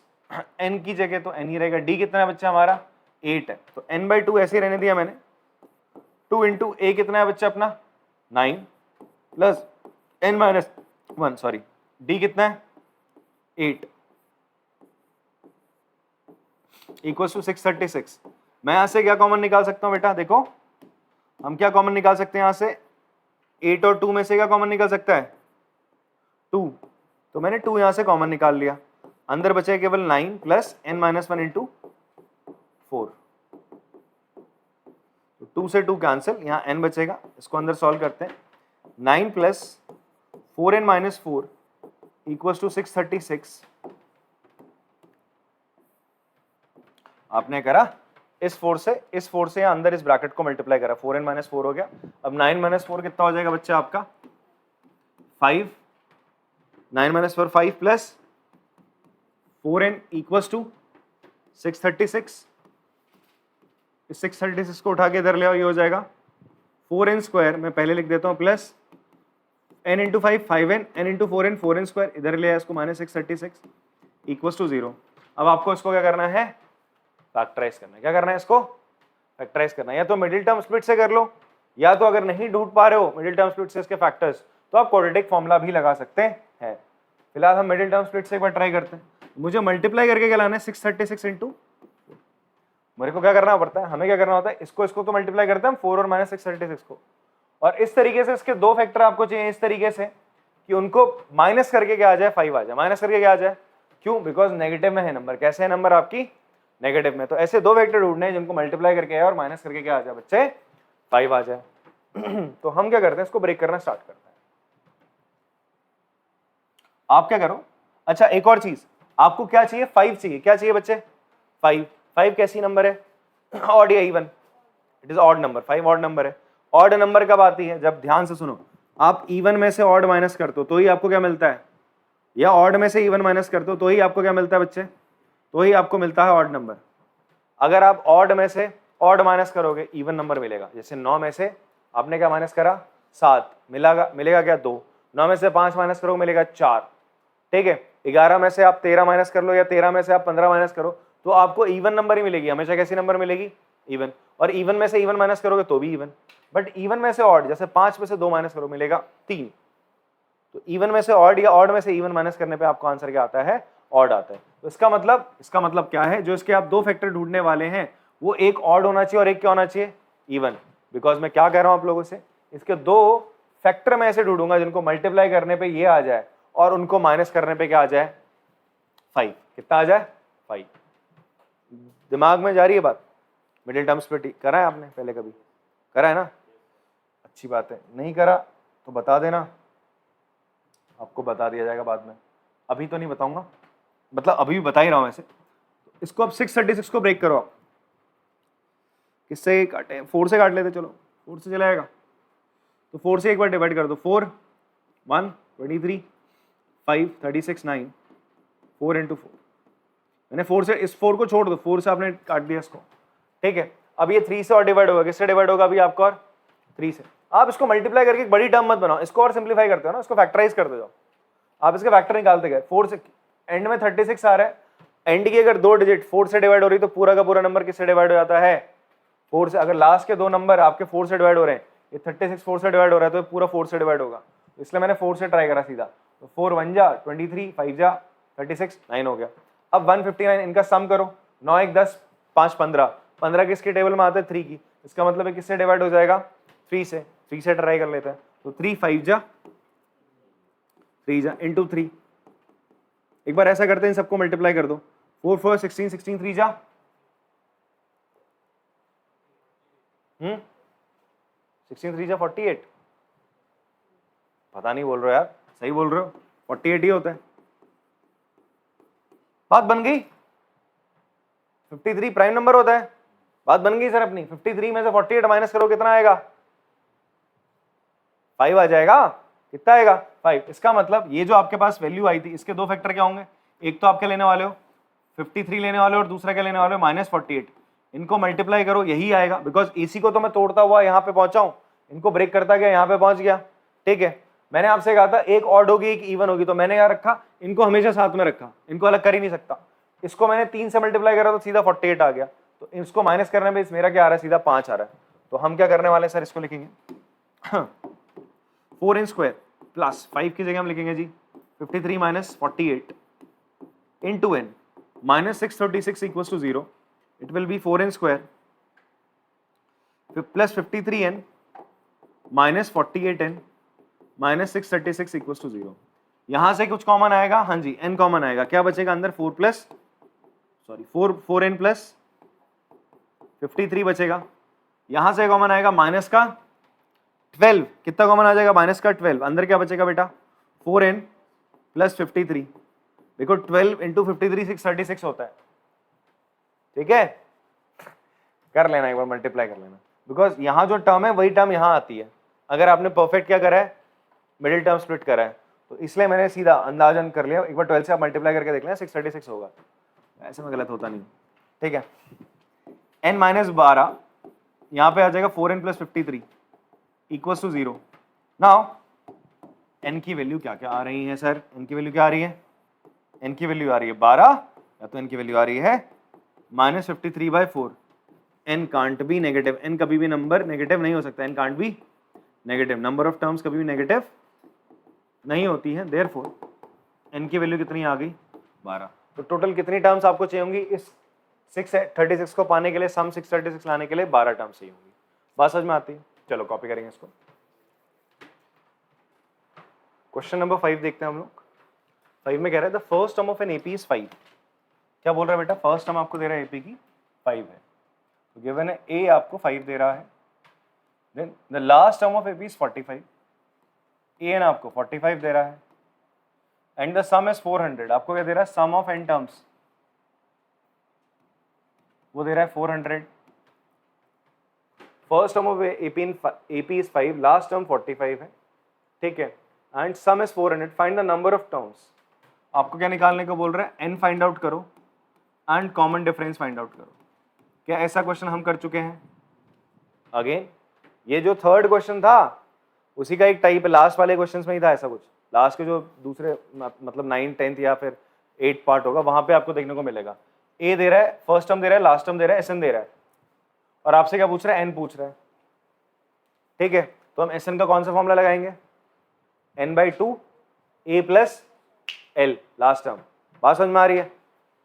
n की जगह तो n ही रहेगा। d कितना है बच्चा हमारा 8 है, तो n/2 ऐसे ही रहने दिया मैंने। 2 इंटू a कितना है बच्चा अपना 9 प्लस n-1 सॉरी, d कितना है 8 इक्वल टू 636। मैं यहां से क्या कॉमन निकाल सकता हूं बेटा, देखो हम क्या कॉमन निकाल सकते हैं यहां से, 8 और 2 में से क्या कॉमन निकल सकता है 2। तो मैंने 2 यहां से कॉमन निकाल लिया, अंदर बचे केवल 9 प्लस n-1 इंटू 4। तो 2 से 2 कैंसिल, यहाँ n बचेगा, इसको अंदर सॉल्व करते हैं। 9 प्लस 4n-4 इक्वल्स टू 636। आपने करा इस 4 से या अंदर इस ब्रैकेट को मल्टीप्लाई करा, 4n-4 हो गया। अब 9-4 कितना हो जाएगा बच्चा आपका 5, 9-4 5 प्लस 4n इक्वल्स टू 636। इस 636 को उठा के इधर ले आओ, ये हो जाएगा 4n स्क्वायर, मैं पहले लिख देता हूँ, plus n into 5 5n, n into 4n 4n square, इधर ले आया इसको माइनस 636 इक्वल्स टू 0। अब आपको इसको क्या करना है, फैक्टराइज करना है। क्या करना है, इसको फैक्टराइज करना है। या तो मिडिल टर्म स्प्लिट से कर लो, या तो अगर नहीं ढूंढ पा रहे हो मिडिल टर्म स्प्लिट से इसके फैक्टर्स, तो आप क्वाड्रेटिक फॉर्मूला भी लगा सकते हैं। फिलहाल हम मिडिल टर्म स्प्लिट से एक बार ट्राई करते हैं। मुझे मल्टीप्लाई करके क्या लाना है 636 इंटू, मेरे को क्या करना पड़ता है, हमें क्या करना होता है, इसको तो मल्टीप्लाई करते हैं हम 4 और माइनस 636 को। और इस तरीके से इसके 2 फैक्टर आपको चाहिए इस तरीके से कि उनको माइनस करके क्या आ जाए 5 आ जाए, माइनस करके क्या आ जाए, क्यों, बिकॉज नेगेटिव में है नंबर। कैसे है नंबर आपकी नेगेटिव में। तो ऐसे 2 वेक्टर ढूंढने हैं जिनको मल्टीप्लाई करके आए और माइनस करके क्या आ जाए बच्चे 5 आ जाए। तो हम क्या करते हैं, इसको ब्रेक करना स्टार्ट करते हैं। आप क्या करो, अच्छा एक और चीज, आपको क्या चाहिए 5 चाहिए, क्या चाहिए बच्चे 5 कैसी नंबर है, ऑड या even, it is odd number, 5 odd number है। ऑड नंबर कब आती है, जब ध्यान से सुनो, आप इवन में से ऑड माइनस करते हो तो ही आपको क्या मिलता है, या ऑड में से इवन माइनस करते हो तो ही आपको क्या मिलता है बच्चे, तो ही आपको मिलता है ऑड नंबर। अगर आप ऑड में से ऑड माइनस करोगे इवन नंबर मिलेगा। जैसे 9 में से आपने क्या माइनस करा 7, मिलेगा क्या 2। 9 में से 5 माइनस करोगे मिलेगा 4, ठीक है। 11 में से आप 13 माइनस कर लो या 13 में से आप 15 माइनस करो तो आपको इवन नंबर ही मिलेगी हमेशा। कैसी नंबर मिलेगी, इवन, और इवन में से इवन माइनस करोगे तो भी इवन, बट इवन में से ऑड, जैसे 5 में से 2 माइनस करो मिलेगा 3, तो इवन में से ऑड या ऑड में से इवन माइनस करने पे आपको आंसर क्या आता है, ऑड आता है। तो इसका मतलब क्या है, जो इसके आप दो फैक्टर ढूंढने वाले हैं वो एक ऑड होना चाहिए और एक क्या होना चाहिए, इवन। बिकॉज मैं क्या कह रहा हूं आप लोगों से, इसके दो फैक्टर मैं ऐसे ढूंढूंगा जिनको मल्टीप्लाई करने पे ये आ जाए और उनको माइनस करने पे क्या आ जाए, 5। कितना आ जाए, 5। दिमाग में जा रही है बात, मिडिल टर्म्स पे करा है आपने पहले कभी, करा है ना, अच्छी बात है, नहीं करा तो बता देना, आपको बता दिया जाएगा बाद में, अभी तो नहीं बताऊंगा, मतलब अभी भी बता ही रहा हूं ऐसे। इसको अब 636 को ब्रेक करो आप, किससे काटे, 4 से काट लेते, चलो 4 से चला जाएगा, तो 4 से एक बार डिवाइड कर दो, 4 1 23 5 36 9, 4 इंटू 4, मैंने 4 से, इस 4 को छोड़ दो, 4 से आपने काट दिया इसको, ठीक है। अब ये 3 से और डिवाइड होगा, किससे डिवाइड होगा अभी आपको, और 3 से। आप इसको मल्टीप्लाई करके एक बड़ी टर्म मत बनाओ, इसको और सिंप्लीफाई करते हो ना, इसको फैक्टराइज करते जाओ, आप इसके फैक्टर निकालते गए, 4 से एंड में 36 आ रहा है, एंड की अगर 2 डिजिट 4 से डिवाइड हो रही तो पूरा का पूरा नंबर किससे डिवाइड हो जाता है, 4 से। अगर लास्ट के 2 नंबर आपके 4 से डिवाइड हो रहे हैं, ये 36 4 से डिवाइड हो रहा है तो पूरा 4 से डिवाइड होगा, इसलिए मैंने 4 से ट्राई करा सीधा, तो 4 1 जा 23, 5 जा 36, 9 हो गया। अब 159 इनका सम करो, 9 1 10 5 15, 15 किसके टेबल में आता है, 3 की, इसका मतलब है किससे डिवाइड हो जाएगा, 3 से। 3 से ट्राई कर लेते हैं, तो 3 5 जा 3 जा इंटू 3, एक बार ऐसा करते हैं, सबको मल्टीप्लाई कर दो, 4 4 16 16 3 जा 16 3 जा 48, पता नहीं बोल रहे हो यार, सही बोल रहे हो, 48 ही होता है, बात बन गई। 53 प्राइम नंबर होता है, बात बन गई सर अपनी। 53 में से 48 माइनस करो, कितना आएगा, 5 आ जाएगा, कितना आएगा, 5। इसका मतलब ये जो आपके पास वैल्यू आई थी, इसके दो फैक्टर क्या होंगे, एक तो आप क्या लेने वाले हो 53 लेने वाले हो, और दूसरा क्या लेने वाले हो -48, इनको मल्टीप्लाई करो, यही आएगा। बिकॉज एसी को तो मैं तोड़ता हुआ यहाँ पे पहुंचा हूं, इनको ब्रेक करता गया, यहाँ पे पहुंच गया, ठीक है। मैंने आपसे कहा था एक ऑड होगी एक इवन होगी, तो मैंने यहाँ रखा, इनको हमेशा साथ में रखा, इनको अलग कर ही नहीं सकता। इसको मैंने 3 से मल्टीप्लाई करा तो सीधा 48 आ गया, तो इसको माइनस करने में मेरा क्या आ रहा है, सीधा 5 आ रहा है। तो हम क्या करने वाले हैं सर, इसको लिखेंगे 4n स्क्वायर प्लस 5 की जगह हम लिखेंगे जी 53 minus 48 into n minus 636 equals to 0, it will be 4n square plus 53n minus 48n minus 636 equals to 0। यहां से कुछ कॉमन आएगा, हाँ जी n कॉमन आएगा, क्या बचेगा अंदर, 4n प्लस 53 बचेगा। यहां से कॉमन आएगा माइनस का 12, कितना कॉमन आ जाएगा, माइनस का 12, अंदर क्या बचेगा बेटा, 4n प्लस 53। देखो 12 इंटू 53 636 होता है, ठीक है, कर लेना एक बार, मल्टीप्लाई कर लेना, बिकॉज यहां जो टर्म है वही टर्म यहां आती है। अगर आपने परफेक्ट क्या करा है, मिडिल टर्म स्प्लिट करा है, तो इसलिए मैंने सीधा अंदाजन कर लिया। एक बार 12 से आप मल्टीप्लाई करके देख लेना, 636 होगा, ऐसे में गलत होता नहीं, ठीक है। n माइनस 12 यहाँ पे आ जाएगा 4n plus 53 equals to 0। Now n की वैल्यू क्या क्या आ रही है सर, n की वैल्यू क्या आ रही है, n की वैल्यू आ रही है 12, या तो n की वैल्यू आ रही है -53/4। n can't be negative, n कभी भी नंबर नेगेटिव नहीं हो सकता, n can't be negative, number of terms कभी भी नेगेटिव नहीं होती है, देयरफॉर n की वैल्यू कितनी आ गई, 12। तो टोटल कितनी टर्म्स आपको चाहिए होंगी इस 636 को पाने के लिए, सम 636 लाने के लिए 12 टर्म्स चाहिए होंगी। बात समझ में आती है, चलो कॉपी करेंगे इसको। क्वेश्चन नंबर 5 देखते हैं हम लोग। 5 में कह रहा है the first term of an AP is 5। क्या बोल रहा है बेटा, फर्स्ट टर्म आपको दे रहा है एपी की 5 है, तो गिवन है ए आपको 5 दे रहा है, then the last term of AP is 45, A N आपको 45 दे रहा है, एंड द सम इज 400। आपको क्या दे रहा है, सम ऑफ एन टर्म्स वो दे रहा है 400। First term of AP is 5, last term 45 है, ठीक है, and some is 400। Find the number of terms. आपको क्या निकालने को बोल रहा है, n फाइंड आउट करो and common difference find out करो। क्या ऐसा क्वेश्चन हम कर चुके हैं, अगेन ये जो थर्ड क्वेश्चन था उसी का एक टाइप है, लास्ट वाले क्वेश्चंस में ही था ऐसा कुछ, लास्ट के जो दूसरे मतलब 9th 10th या फिर 8th पार्ट होगा, वहां पे आपको देखने को मिलेगा। ए दे रहा है, फर्स्ट टर्म दे रहा है, लास्ट टर्म दे रहा है, एसएन दे रहा है, और आपसे क्या पूछ रहा है, n पूछ रहा है, ठीक है। तो हम Sn का कौन सा फॉर्मूला लगाएंगे, n/2 a plus l, last term. बात समझ में आ रही है?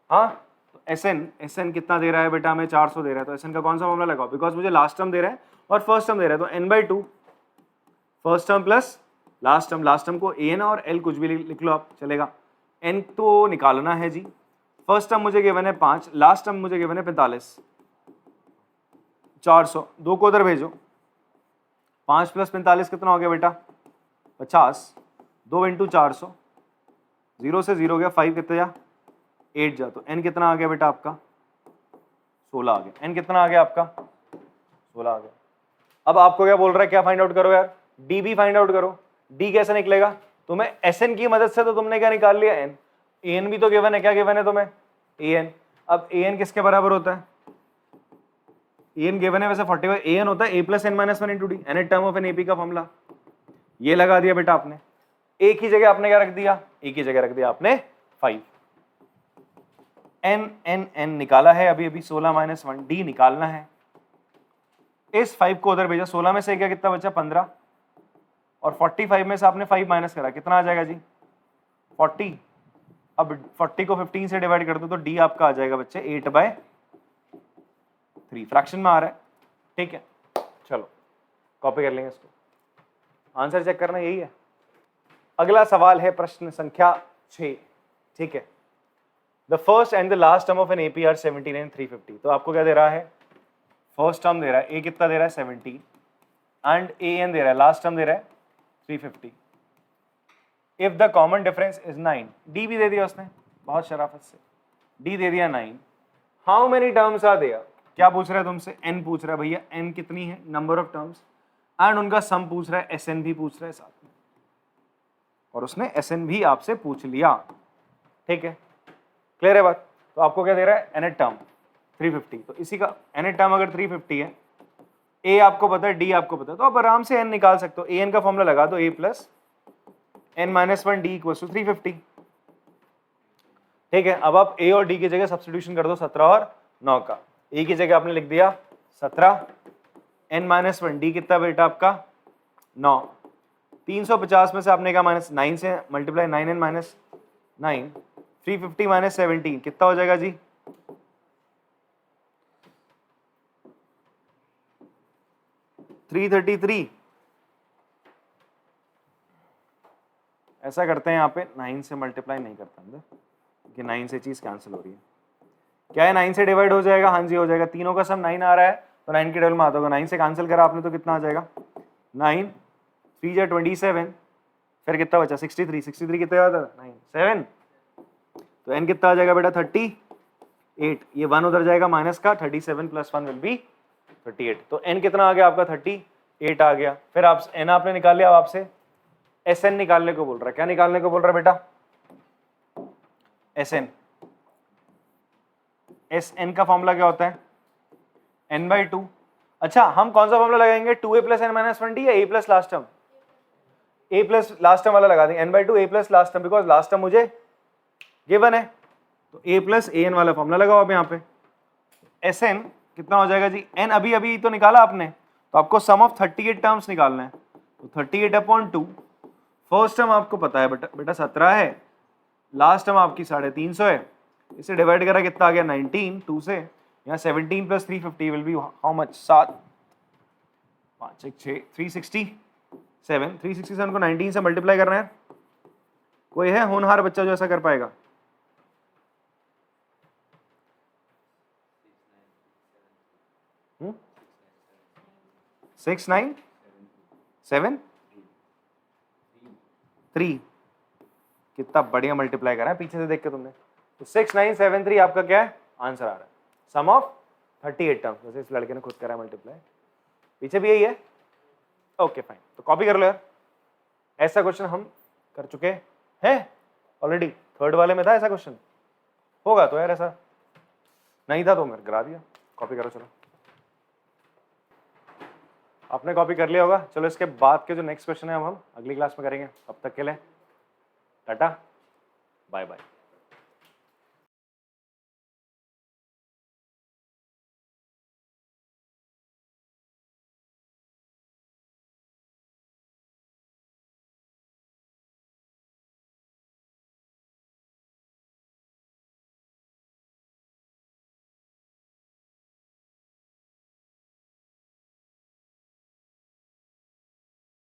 हाँ, तो Sn कितना दे रहा है बेटा, हमें 400 दे रहा है, तो Sn का कौन सा फॉर्मूला लगाओ, बिकॉज मुझे लास्ट टर्म दे रहा है और फर्स्ट टर्म दे रहा है, तो n/2 first term plus last term को an और l कुछ भी लिख लो आप, चलेगा। n तो निकालना है जी, फर्स्ट टर्म मुझे गिवन है 5, लास्ट टर्म मुझे गिवन है 45, 400, 2 को उधर भेजो, 5 + 45 कितना हो गया बेटा, 50, 2 × 400, 0 से 0 गया, 5 कितना जा, 8 जा, तो n कितना आ गया बेटा आपका, 16 आ गया। n कितना आ गया आपका, 16 आ गया। अब आपको क्या बोल रहा है, क्या फाइंड आउट करो यार, d भी फाइंड आउट करो। d कैसे निकलेगा, तुम्हें Sn की मदद से तो तुमने क्या निकाल लिया, n, an भी तो गिवन है, क्या गिवन है तुम्हें, an। अब an किसके बराबर होता है, an गिवन है वैसे 45, an होता है a + n - 1 × d, nth term of an AP का फॉर्मूला, ये लगा दिया बेटा आपने। एक ही जगह आपने क्या रख दिया, एक ही जगह रख दिया आपने 5। n निकाला है अभी अभी, 16 - 1, d निकालना है। इस 5 को उधर भेजा, 16 में से क्या कितना बचा, 15, और 45 में से आपने 5 माइनस करा, कितना आ जाएगा जी, 40। अब 40 को 15 से डिवाइड कर दो तो d आपका आ जाएगा बच्चे 8/3, फ्रैक्शन में आ रहा है, ठीक है। चलो कॉपी कर लेंगे इसको, आंसर चेक करना यही है। अगला सवाल है प्रश्न संख्या 6, ठीक है। The first and the last term of an AP are 17 and 350। तो आपको क्या दे रहा है, फर्स्ट टर्म दे रहा है, a कितना दे रहा है 17 एंड an दे रहा है, लास्ट टर्म दे रहा है 350। If the common difference is 9, d भी दे दिया उसने बहुत शराफत से, d दे दिया 9, how many terms are there, क्या पूछ रहा है तुमसे, n पूछ रहा है भैया, n कितनी है, नंबर ऑफ टर्म्स, एंड उनका सम पूछ रहा है, Sn भी पूछ रहा है साथ में, और उसने Sn भी आपसे पूछ लिया, ठीक है, क्लियर है बात। तो आपको क्या दे रहा है, nth टर्म 350, तो इसी का nth टर्म अगर 350 है, a आपको पता है, d आपको पता है, तो आप आराम से n निकाल सकते हो, an का फॉर्मूला लगा दो, a + n - 1 d = 350, ठीक है। अब आप a और d की जगह सब्स्टिट्यूशन कर दो, 17 और 9 का, a की जगह आपने लिख दिया 17, n - 1 d कितना बेटा आपका 9, 350 में से आपने क्या माइनस 9 से मल्टीप्लाई, 9n - 9, 350 - 17 कितना हो जाएगा जी, 333। ऐसा करते हैं यहाँ पे, 9 से मल्टीप्लाई नहीं करता अंदर, क्योंकि 9 से चीज कैंसिल हो रही है, क्या है 9 से डिवाइड हो जाएगा, हाँ जी हो जाएगा, तीनों का सम 9 आ रहा है, तो 9 के टेबल में आता होगा, 9 से कैंसिल करा आपने तो कितना आ जाएगा, 9 3 जा 27, फिर कितना बचा 63, 63 कितना आता है 9 7, तो n कितना आ जाएगा बेटा 38, ये 1 उधर जाएगा माइनस का, 37 + 1 विल बी 38, तो n कितना आ गया आपका 38 आ गया। फिर आप n आपने निकाल लिया, अब आपसे Sn निकालने को बोल रहा है, क्या निकालने को बोल रहा है बेटा, Sn, Sn का फॉर्मूला क्या होता है, n/2। अच्छा हम कौन सा फॉर्मूला लगाएंगे, 2a + n - 1 d या a + last term, a + last term वाला लगा देंगे, n/2 a + last term, because last term मुझे गिवन है, तो a + an वाला फॉर्मूला लगाओ आप यहाँ पे। Sn कितना हो जाएगा जी, n अभी अभी तो निकाला आपने, तो आपको सम ऑफ 38 टर्म्स निकालना है, तो 38/2, फर्स्ट टर्म आपको पता है बेटा 17 है, लास्ट टर्म आपकी 350 है, इसे डिवाइड करा कितना आ गया 19, 2 से, यहाँ 17 + 350 विल बी हाउ मच, 7 5 1 6 367, 367 को 19 से मल्टीप्लाई करना है, कोई है होनहार बच्चा जो ऐसा कर पाएगा, 6 9 7 3, कितना बढ़िया मल्टीप्लाई करा है पीछे से देख के तुमने, तो 6 9 7 3 आपका क्या है आंसर आ रहा है, सम ऑफ 38 टर्म्स, वैसे इस लड़के ने खुद करा मल्टीप्लाई, पीछे भी यही है, ओके फाइन, तो कॉपी कर लो यार, ऐसा क्वेश्चन हम कर चुके हैं ऑलरेडी, थर्ड वाले में था ऐसा क्वेश्चन, होगा तो यार ऐसा, नहीं था तो मैं गिरा दिया, कॉपी करो चलो, आपने कॉपी कर लिया होगा। चलो इसके बाद के जो नेक्स्ट क्वेश्चन है अब हम अगली क्लास में करेंगे, तब तक के लिए टाटा बाय बाय।